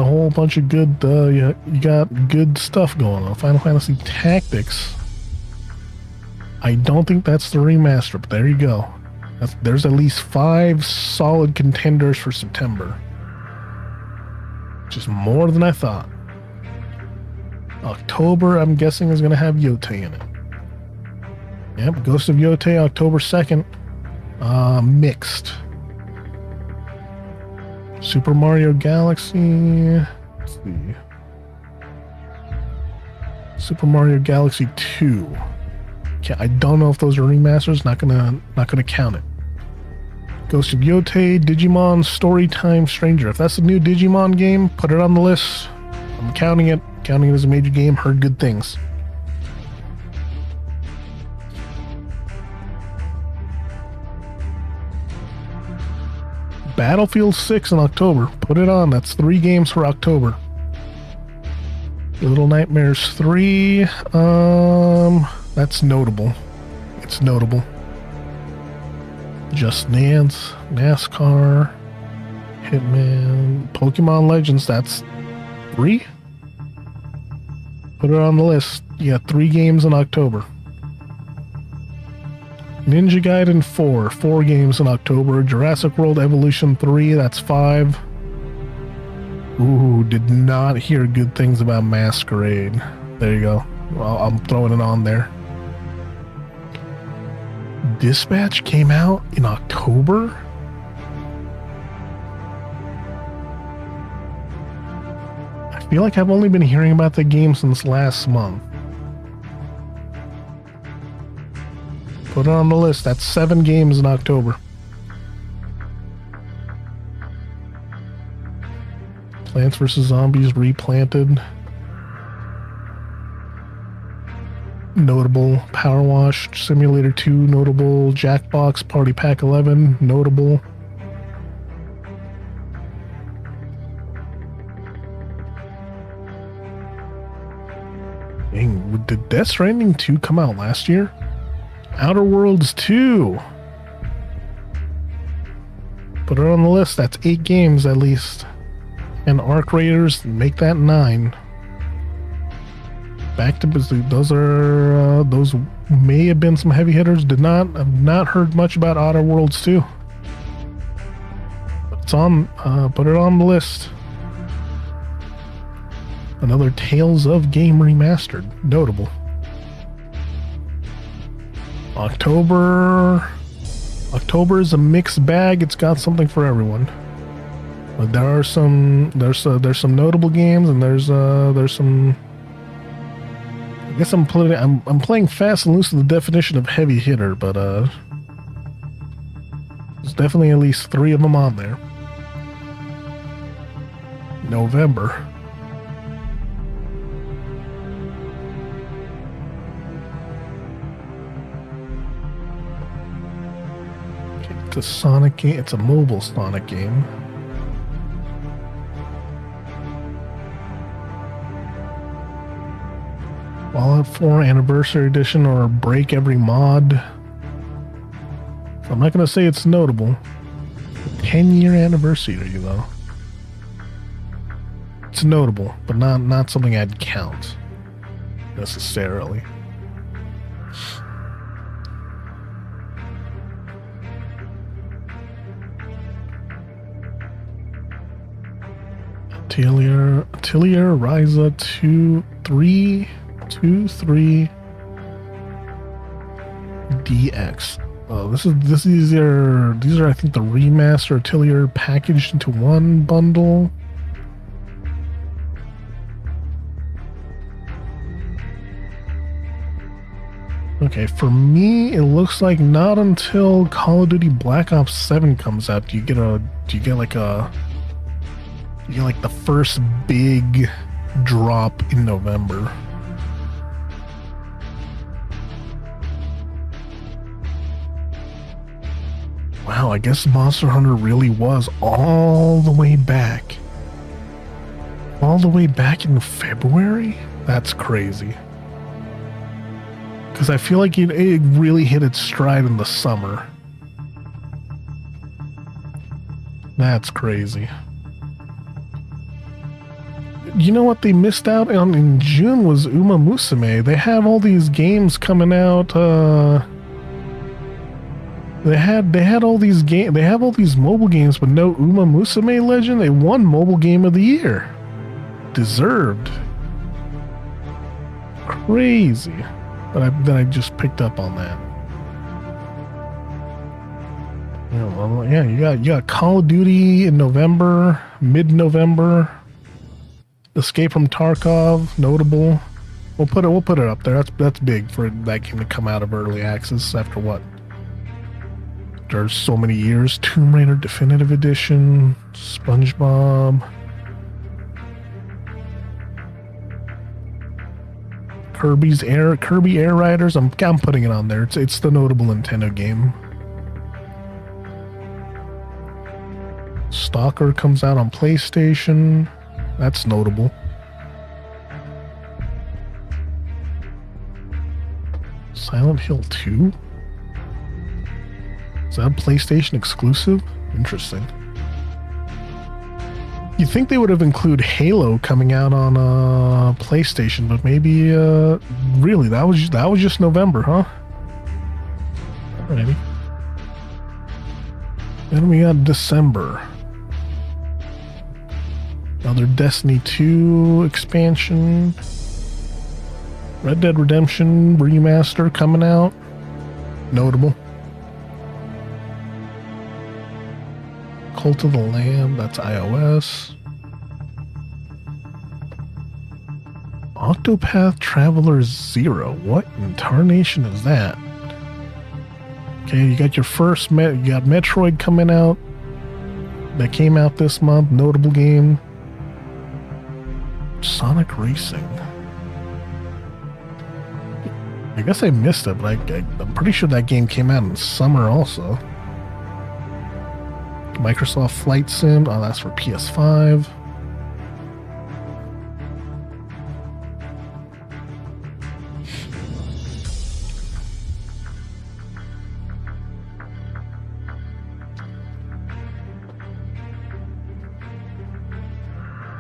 whole bunch of good. You got good stuff going on. Final Fantasy Tactics. I don't think that's the remaster, but there you go. There's at least 5 solid contenders for September. Which is more than I thought. October, I'm guessing, is going to have Yotei in it. Yep, Ghost of Yotei, October 2nd. Mixed. Super Mario Galaxy. Let's see. Super Mario Galaxy 2. Okay, I don't know if those are remasters. Not gonna count it. Ghost of Yotei, Digimon Storytime Stranger. If that's a new Digimon game, put it on the list. I'm counting it. Counting it as a major game. Heard good things. Battlefield 6 in October. Put it on. That's 3 games for October. Little Nightmares 3. That's notable. It's notable. Just Dance, NASCAR, Hitman, Pokemon Legends. That's 3. Put it on the list. You got 3 games in October. Ninja Gaiden 4. 4 games in October. Jurassic World Evolution 3. That's 5. Ooh, did not hear good things about Masquerade. There you go. Well, I'm throwing it on there. Dispatch came out in October? I feel like I've only been hearing about the game since last month. Put it on the list. That's 7 games in October. Plants vs. Zombies Replanted. Notable. Power Wash Simulator 2. Notable. Jackbox Party Pack 11. Notable. Dang, did Death Stranding 2 come out last year? Outer Worlds 2. Put it on the list. That's 8 games at least. And Arc Raiders, make that 9. Back to those are those may have been some heavy hitters. I've not heard much about Outer Worlds 2. It's on. Put it on the list. Another Tales of Game remastered. Notable. October is a mixed bag. It's got something for everyone. But there's some notable games, and there's some. I guess I'm playing fast and loose with the definition of heavy hitter, but there's definitely at least 3 of them on there. November. It's a Sonic game. It's a mobile Sonic game. Fallout 4 Anniversary Edition or Break Every Mod. So I'm not going to say it's notable. 10-year anniversary, though. it's notable, but not something I'd count necessarily. Atelier Ryza 2323 DX. Oh, these are I think the remaster Atelier packaged into one bundle. Okay, for me, it looks like not until Call of Duty Black Ops 7 comes out do you get like the first big drop in November. Wow, I guess Monster Hunter really was all the way back. All the way back in February? That's crazy. Because I feel like it really hit its stride in the summer. That's crazy. You know what they missed out on in June was Uma Musume. They have all these games coming out. They had all these games. They have all these mobile games, but no Uma Musume Legend. They won Mobile Game of the Year. Deserved. Crazy. But then I just picked up on that. Yeah, well, yeah, you got Call of Duty in November, mid-November. Escape from Tarkov, notable. We'll put it up there. That's big for that game to come out of early access after what? There's so many years. Tomb Raider Definitive Edition, SpongeBob. Kirby Air Riders. I'm putting it on there. It's the notable Nintendo game. Stalker comes out on PlayStation. That's notable. Silent Hill 2? Is that a PlayStation exclusive? Interesting. You'd think they would have included Halo coming out on PlayStation, but maybe really that was just November, huh? Alrighty. Then we got December. Another Destiny 2 expansion. Red Dead Redemption remaster coming out. Notable. Cult of the Lamb, that's iOS. Octopath Traveler 0. What in tarnation is that? Okay, you got your first you got Metroid coming out. That came out this month. Notable game. Sonic Racing. I guess I missed it, but I'm pretty sure that game came out in summer also. Microsoft Flight Sim. Oh, that's for PS5.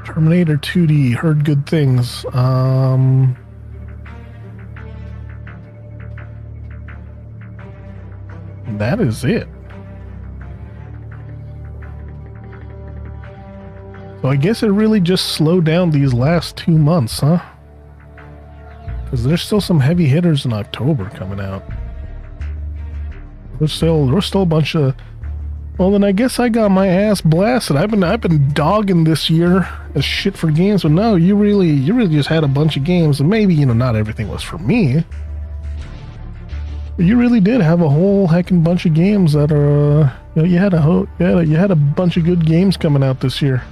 Terminator 2D. Heard good things. That is it. So I guess it really just slowed down these last 2 months, huh? Because there's still some heavy hitters in October coming out. There's still a bunch of. Well, then I guess I got my ass blasted. I've been dogging this year as shit for games, but no, you really just had a bunch of games, and maybe not everything was for me. But you really did have a whole heckin' bunch of games that are. You had a bunch of good games coming out this year.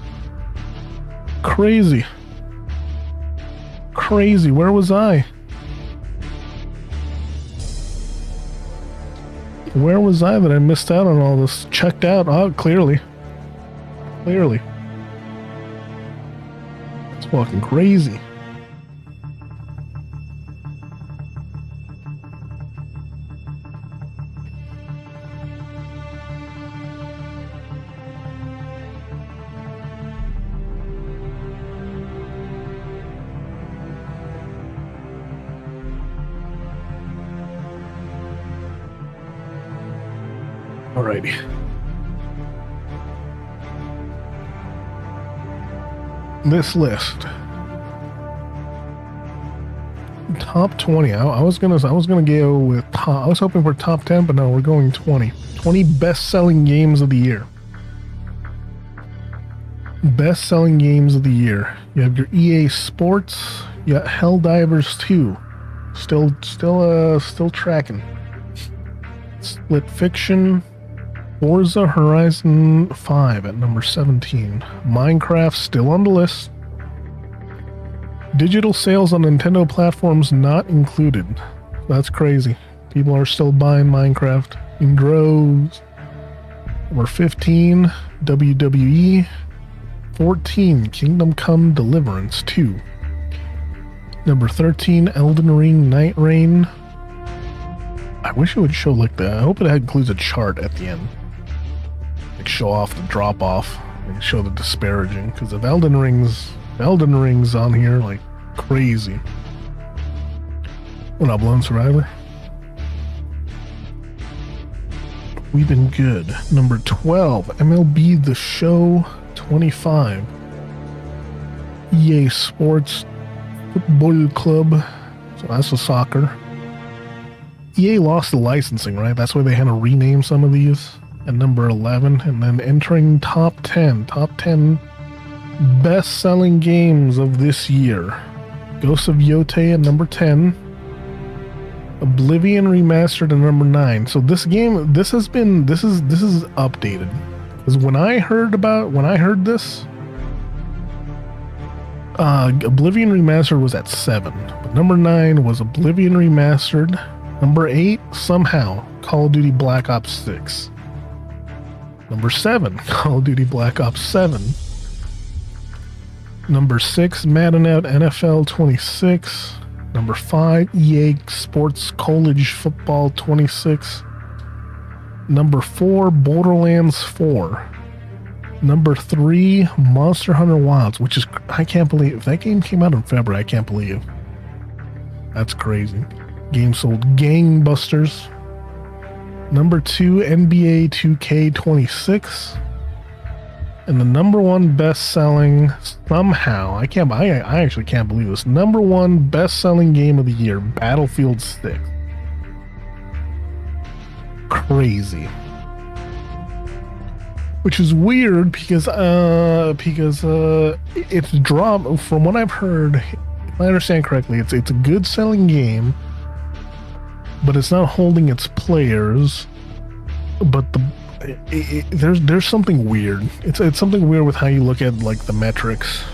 Crazy. Where was I? Where was I that I missed out on all this? Checked out. Oh, clearly. It's fucking crazy. Alrighty. This list. Top 20. I was gonna go with I was hoping for top 10, but no, we're going 20. 20 best-selling games of the year. Best-selling games of the year. You have your EA Sports. You got Helldivers 2. Still tracking. Split Fiction. Forza Horizon 5 at number 17. Minecraft still on the list. Digital sales on Nintendo platforms not included. That's crazy. People are still buying Minecraft in droves. Number 15, WWE. 14, Kingdom Come Deliverance 2. Number 13, Elden Ring Night Rain. I wish it would show like I hope it includes a chart at the end. Like show off the drop off. Like show the disparaging. Because if Elden Ring's on here like crazy. What up, Lone Survivor? We've been good. Number 12, MLB The Show 25. EA Sports Football Club. So that's the soccer. EA lost the licensing, right? That's why they had to rename some of these. At number 11. And then entering top 10. Top 10 best-selling games of this year. Ghost of Yotei at number 10. Oblivion Remastered at number 9. So this game, this is updated. Because when I heard this, Oblivion Remastered was at 7. But number 9 was Oblivion Remastered. Number 8, somehow, Call of Duty Black Ops 6. Number 7, Call of Duty Black Ops 7. Number 6, Madden Out NFL 26. Number 5, EA Sports College Football 26. Number 4, Borderlands 4. Number 3, Monster Hunter Wilds, which is, I can't believe, if that game came out in February, I can't believe. That's crazy. Game sold gangbusters. Number 2, NBA 2K26. And the number 1 best-selling, somehow, I actually can't believe this, number 1 best-selling game of the year, Battlefield 6. Crazy. Which is weird because it's dropped, from what I've heard, if I understand correctly, it's a good selling game, but it's not holding its players, but there's something weird. It's something weird with how you look at like the metrics.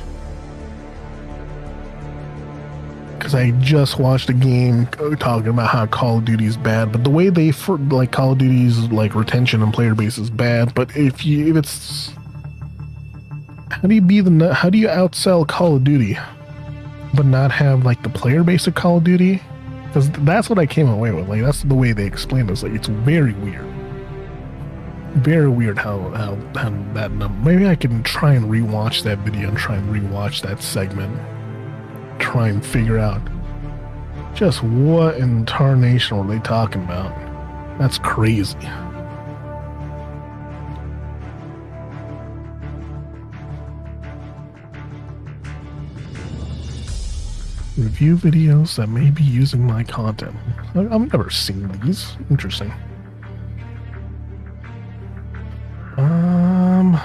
Because I just watched a game talking about how Call of Duty is bad, but the way Call of Duty's like retention and player base is bad. But if it's how do you outsell Call of Duty, but not have like the player base of Call of Duty? Because that's what I came away with. Like that's the way they explained it. It's like it's very weird. Very weird how that number. Maybe I can try and rewatch that video and try and rewatch that segment. Try and figure out just what in tarnation were they talking about. That's crazy. Review videos that may be using my content. I've never seen these. Interesting.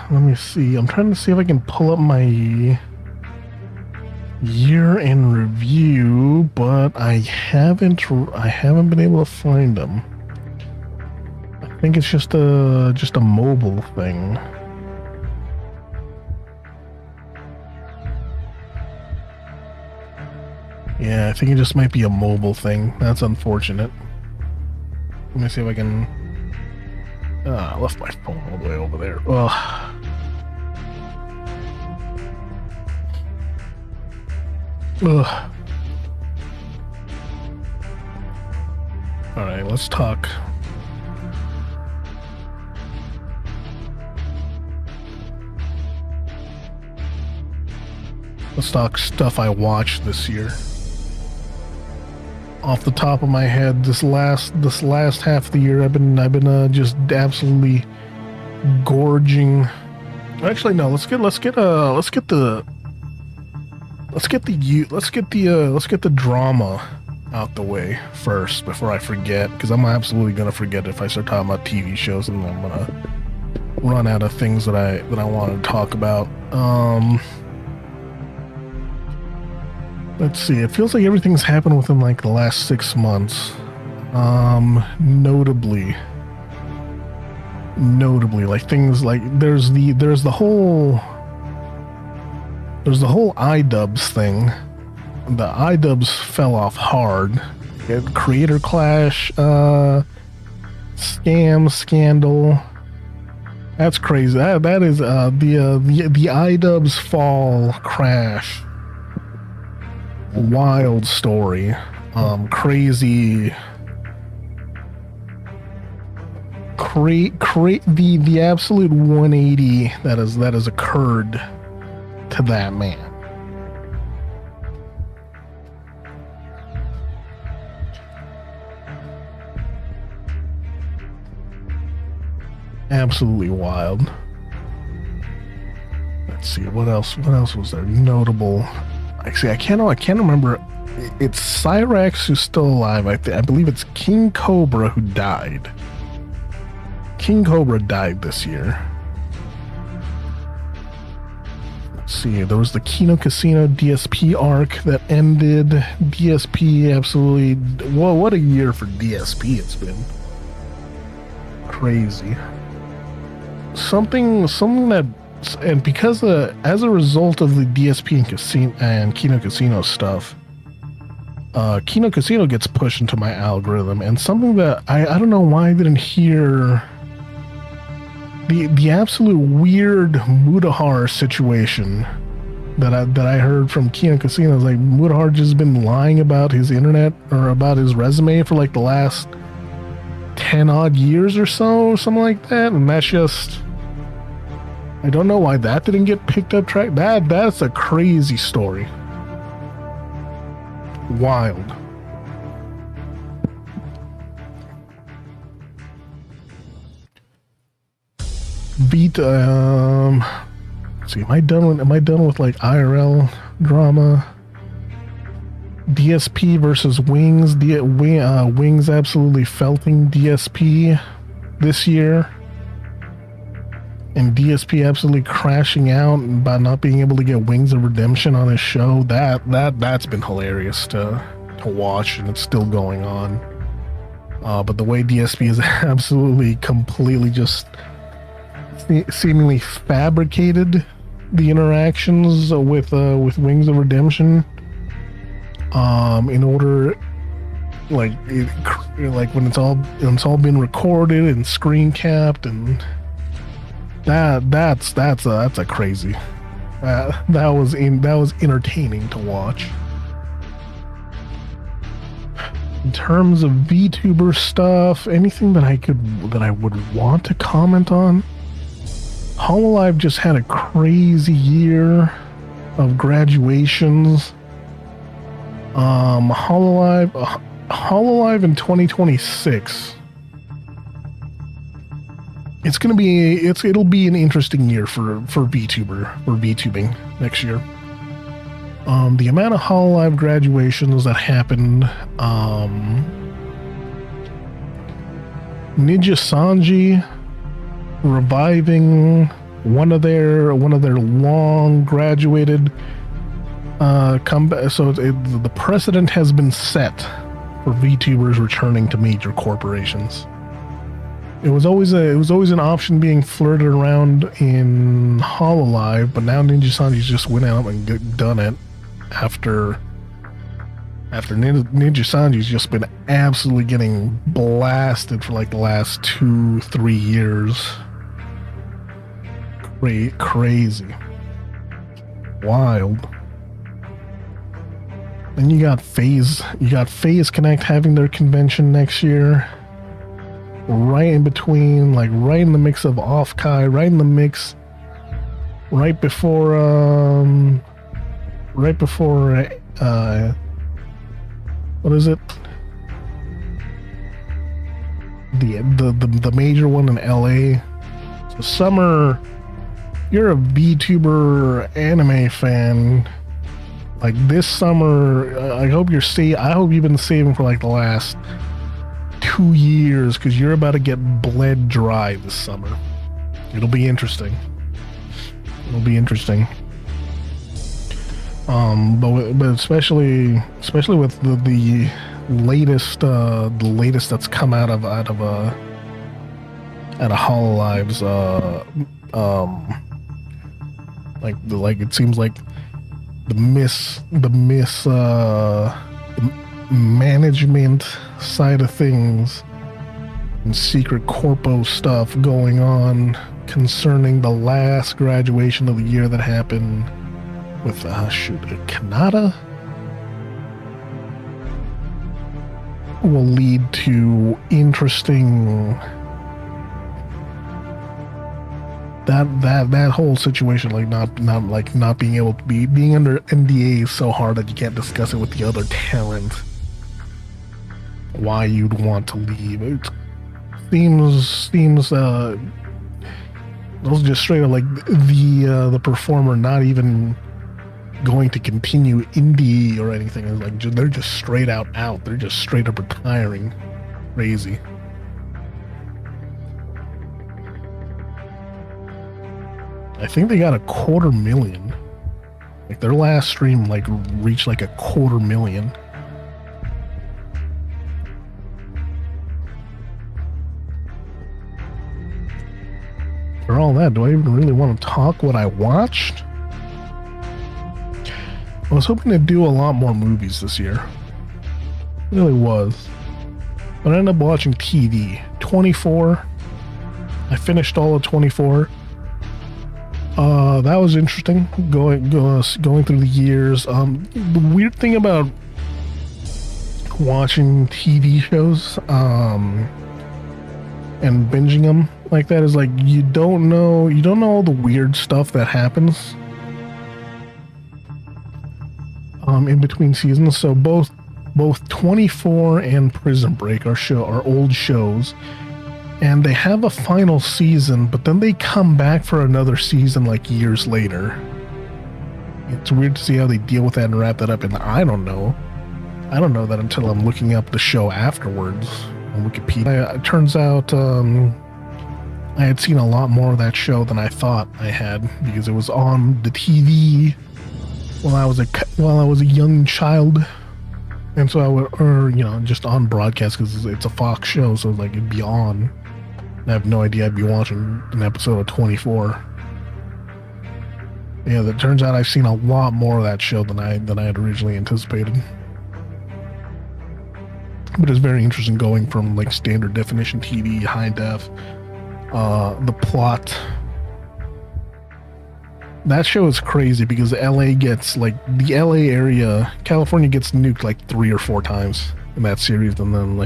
Let me see. I'm trying to see if I can pull up my year in review, but I haven't been able to find them. I think it's just a mobile thing. Yeah, I think it just might be a mobile thing. That's unfortunate. Let me see if I can. I left my phone all the way over there. Ugh. Ugh. Alright, let's talk. Let's talk stuff I watched this year. off the top of my head. This last half of the year, I've been just absolutely gorging. Actually, no. Let's get the drama out the way first before I forget, because I'm absolutely gonna forget if I start talking about TV shows, and I'm gonna run out of things that I want to talk about. Let's see. It feels like everything's happened within like the last 6 months. Notably, like things like there's the whole iDubbbz thing. The iDubbbz fell off hard. Creator clash, scandal. That's crazy. That is the iDubbbz fall crash. Wild story. Crazy. The absolute 180 that has occurred to that man. Absolutely wild. Let's see, what else was there notable? Actually, I can't remember. It's Cyrax who's still alive. I believe it's King Cobra who died. King Cobra died this year. Let's see, there was the Kino Casino DSP arc that ended. DSP absolutely, well, what a year for DSP it's been. Crazy. Something that, and because as a result of the DSP and Kino Casino stuff, Kino Casino gets pushed into my algorithm, and something that I don't know why I didn't hear, the absolute weird Mutahar situation that I heard from Kino Casino is like Mutahar just been lying about his internet or about his resume for like the last 10 odd years or so, something like that, and that's just, I don't know why that didn't get picked up track. That's a crazy story. Wild. Let's see, am I done with like IRL drama? DSP versus Wings. Wings absolutely felting DSP this year. And DSP absolutely crashing out by not being able to get Wings of Redemption on his show. That's been hilarious to watch, and it's still going on. But the way DSP is absolutely completely just seemingly fabricated the interactions with Wings of Redemption, in order, like when it's all been recorded and screen capped, and that's a crazy. That was entertaining to watch. In terms of VTuber stuff, anything that I would want to comment on, Hololive just had a crazy year of graduations. Hololive in 2026. It'll be an interesting year for VTubing next year. The amount of Hololive graduations that happened, Ninja Sanji reviving one of their long graduated comeback. So the precedent has been set for VTubers returning to major corporations. It was always an option being flirted around in Hololive, but now Ninja Sanji's just went out and done it after Ninja Sanji's just been absolutely getting blasted for like the last 2-3 years. Crazy. Wild. Then you got FaZe Connect having their convention next year. Right in between, like right in the mix of Off-Kai, right in the mix, right before what is it? the major one in LA. So summer, you're a VTuber anime fan. Like this summer, I hope you've been saving for like the last 2 years, because you're about to get bled dry this summer. It'll be interesting. It'll be interesting. But especially with the latest that's come out of Hololive's, like it seems like the management side of things and secret corpo stuff going on concerning the last graduation of the year that happened with Kanata will lead to interesting that whole situation, like not being able to being under NDA is so hard that you can't discuss it with the other talent. Why you'd want to leave? It seems those just straight up like the performer not even going to continue indie or anything. It's like they're just straight out. They're just straight up retiring. Crazy. I think they got 250,000. Like their last stream like reached like 250,000. For all that, do I even really want to talk what I watched? I was hoping to do a lot more movies this year. It really was. But I ended up watching TV. 24. I finished all of 24. That was interesting. Going through the years. The weird thing about watching TV shows, and binging them like that is like you don't know all the weird stuff that happens in between seasons. So both 24 and Prison Break are old shows, and they have a final season, but then they come back for another season like years later. It's weird to see how they deal with that and wrap that up, and I don't know that until I'm looking up the show afterwards on Wikipedia. It turns out I had seen a lot more of that show than I thought I had, because it was on the TV while I was a young child, and so I would, just on broadcast, because it's a Fox show, so like it'd be on. I have no idea I'd be watching an episode of 24. Yeah, that turns out I've seen a lot more of that show than I had originally anticipated. But it's very interesting going from like standard definition TV, high def, the plot. That show is crazy because LA gets the LA area, California gets nuked like 3 or 4 times in that series, and then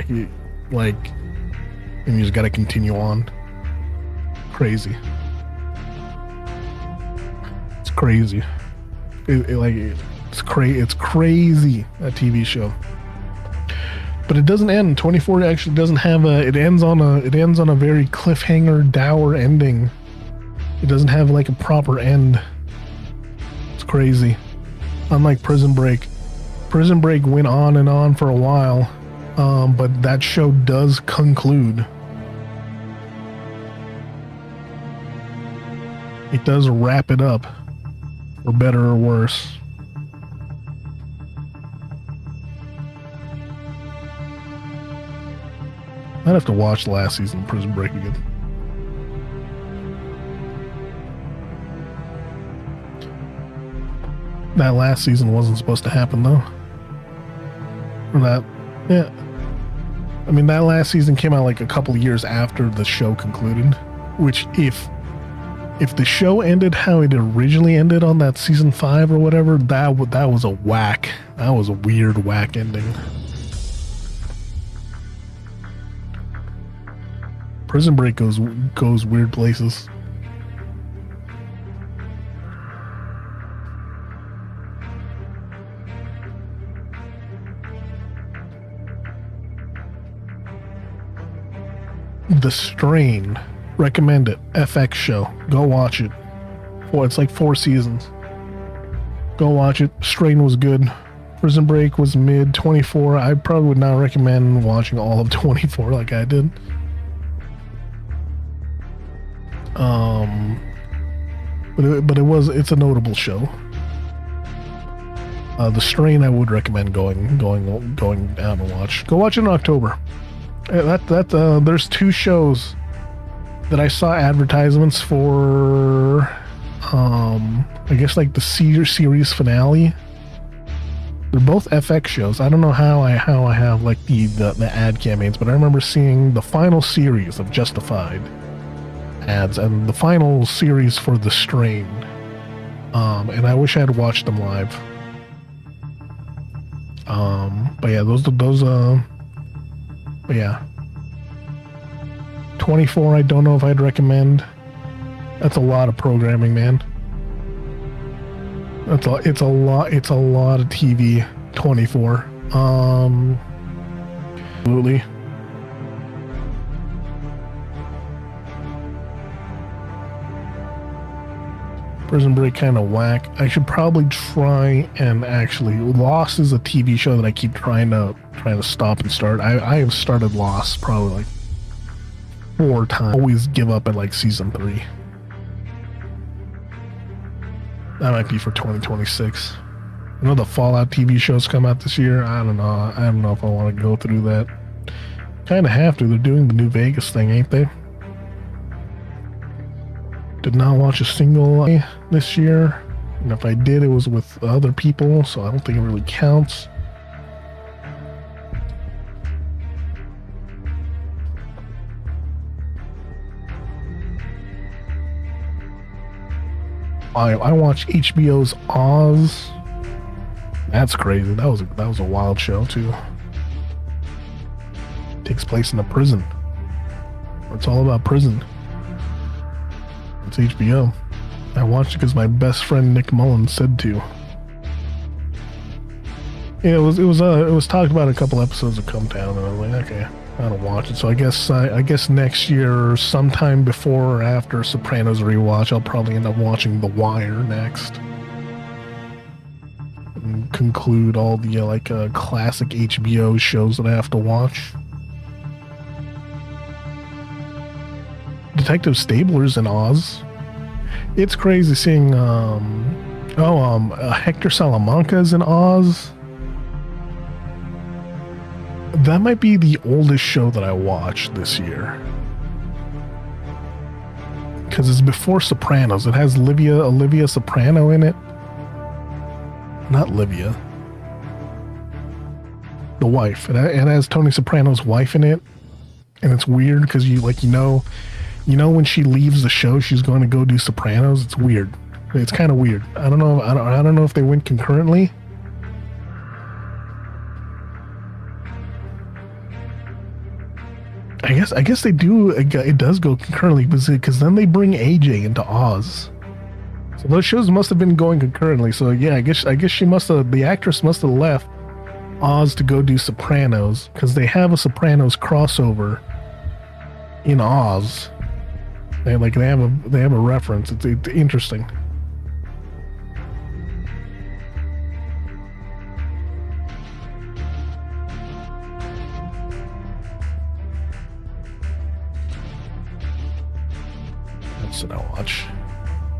and you just got to continue on. Crazy. It's crazy. It's crazy, that TV show. But it doesn't end. 24 actually doesn't have it ends on a very cliffhanger, dour ending. It doesn't have like a proper end. It's crazy. Unlike Prison Break. Prison Break went on and on for a while, but that show does conclude. It does wrap it up, for better or worse. I'd have to watch the last season of Prison Break again. That last season wasn't supposed to happen, though. Yeah. I mean, that last season came out like a couple of years after the show concluded, which if the show ended how it originally ended on that season 5 or whatever, that was a whack. That was a weird whack ending. Prison Break goes weird places. The Strain. Recommend it. FX show. Go watch it. Well, it's like 4 seasons. Go watch it. Strain was good. Prison Break was mid. 24. I probably would not recommend watching all of 24 like I did. It's a notable show. The Strain I would recommend going out and watch. Go watch it in October. There's 2 shows that I saw advertisements for. I guess like the series finale. They're both FX shows. I don't know how I have like the ad campaigns, but I remember seeing the final series of Justified ads and the final series for The Strain. And I wish I had watched them live. But yeah, but yeah. 24, I don't know if I'd recommend. That's a lot of programming, man. It's a lot of TV. 24. Absolutely. Prison Break kind of whack. I should probably try and actually. Lost is a TV show that I keep trying to stop and start. I have started Lost probably like 4 times. Always give up at like season 3. That might be for 2026. I know the Fallout TV shows come out this year. I don't know if I want to go through that. Kind of have to. They're doing the New Vegas thing, ain't they? Did not watch a single this year. And if I did, it was with other people, so I don't think it really counts. I watched HBO's Oz. That's crazy. That was a wild show too. Takes place in a prison. It's all about prison. It's HBO. I watched it because my best friend Nick Mullins said to. Yeah, it was talked about a couple episodes of Come Town, and I was like, okay, I don't watch it. So I guess next year, sometime before or after Sopranos rewatch, I'll probably end up watching The Wire next. And conclude all the classic HBO shows that I have to watch. Detective Stabler's in Oz. It's crazy seeing Hector Salamanca's in Oz. That might be the oldest show that I watched this year. Because it's before Sopranos. It has Olivia Soprano in it. Not Livia. The wife. It has Tony Soprano's wife in it. And it's weird because you know when she leaves the show, she's going to go do Sopranos. It's weird. It's kind of weird. I don't know if they went concurrently. I guess they do. It does go concurrently because then they bring AJ into Oz. So those shows must have been going concurrently. So yeah, I guess the actress must have left Oz to go do Sopranos because they have a Sopranos crossover in Oz. They have a reference. It's interesting. What did I watch?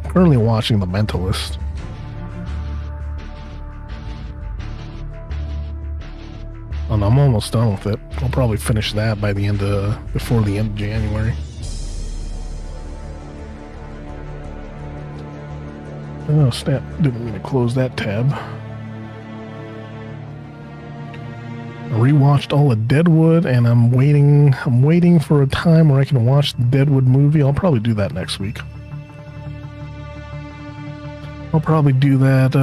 Currently watching The Mentalist. And I'm almost done with it. I'll probably finish that before the end of January. Oh snap, didn't mean to close that tab. I rewatched all of Deadwood and I'm waiting for a time where I can watch the Deadwood movie. I'll probably do that next week. I'll probably do that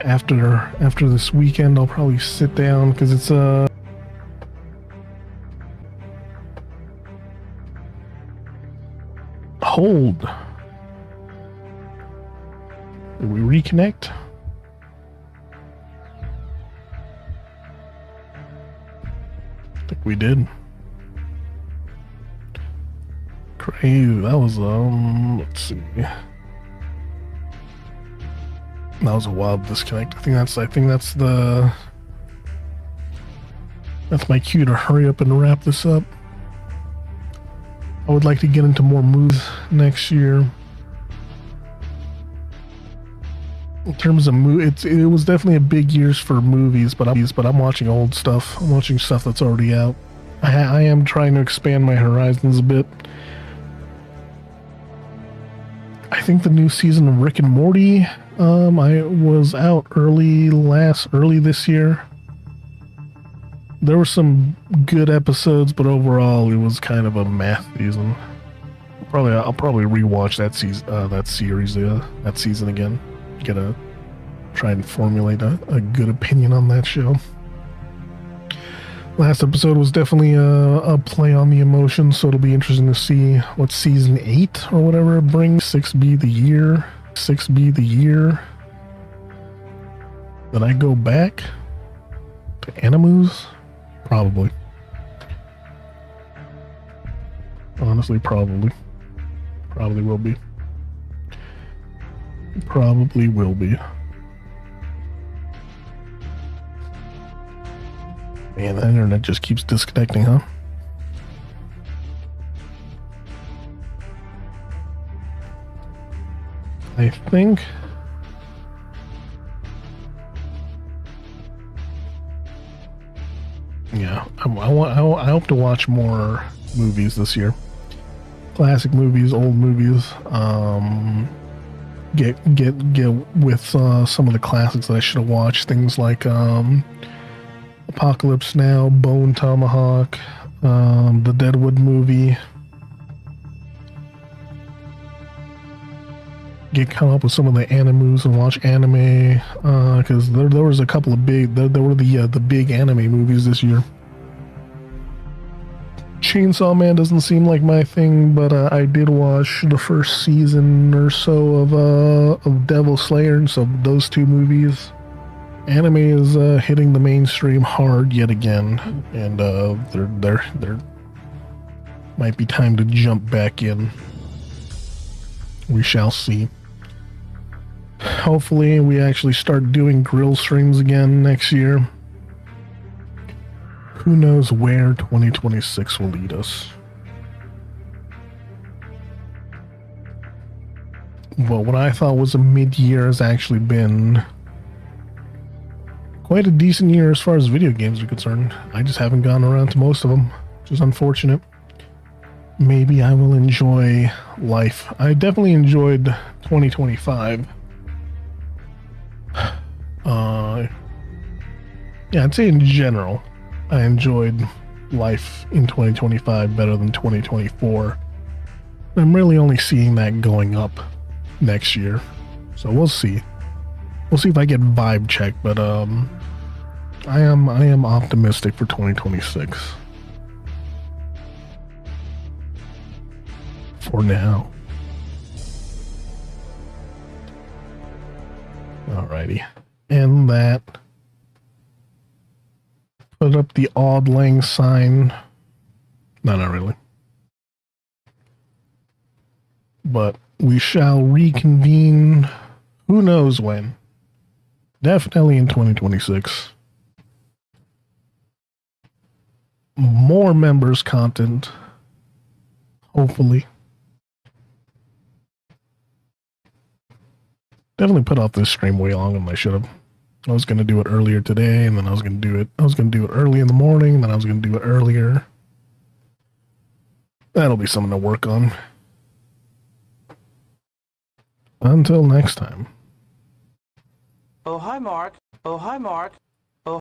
after this weekend. I'll probably sit down because it's hold. Did we reconnect? I think we did. Hey, that was let's see. That was a wild disconnect. I think that's my cue to hurry up and wrap this up. I would like to get into more movies next year. In terms of it was definitely a big year for movies, but I'm watching old stuff. I'm watching stuff that's already out. I am trying to expand my horizons a bit. I think the new season of Rick and Morty I was out early this year. There were some good episodes, but overall it was kind of a meh season. I'll probably rewatch that season again. Try and formulate a good opinion on that show. Last episode was definitely a play on the emotions, so it'll be interesting to see what season 8 or whatever brings. 6B the year. Did I go back to Animus? Probably. Honestly, probably. Probably will be. Probably will be. Man, the internet just keeps disconnecting, huh? I think... Yeah, I hope to watch more movies this year. Classic movies, old movies. Get with some of the classics that I should have watched. Things like Apocalypse Now, Bone Tomahawk, the Deadwood movie. Get caught up with some of the animus and watch anime, because there was a couple of there were the big anime movies this year. Chainsaw Man doesn't seem like my thing, but I did watch the first season or so of Devil Slayer, and so those two movies. Anime is hitting the mainstream hard yet again, and there might be time to jump back in. We shall see. Hopefully we actually start doing grill streams again next year. Who knows where 2026 will lead us. Well, what I thought was a mid-year has actually been quite a decent year as far as video games are concerned. I just haven't gone around to most of them, which is unfortunate. Maybe I will enjoy life. I definitely enjoyed 2025. Yeah, I'd say in general, I enjoyed life in 2025 better than 2024. I'm really only seeing that going up next year. So we'll see. We'll see if I get vibe checked, but I am optimistic for 2026. For now. Alrighty. And that. Put up the auld lang syne. No, not really. But we shall reconvene. Who knows when? Definitely in 2026. More members content. Hopefully. Definitely put off this stream way longer than I should have. I was going to do it earlier today, and then I was going to do it early in the morning, and then I was going to do it earlier. That'll be something to work on. Until next time. Oh, hi, Mark. Oh, hi, Mark.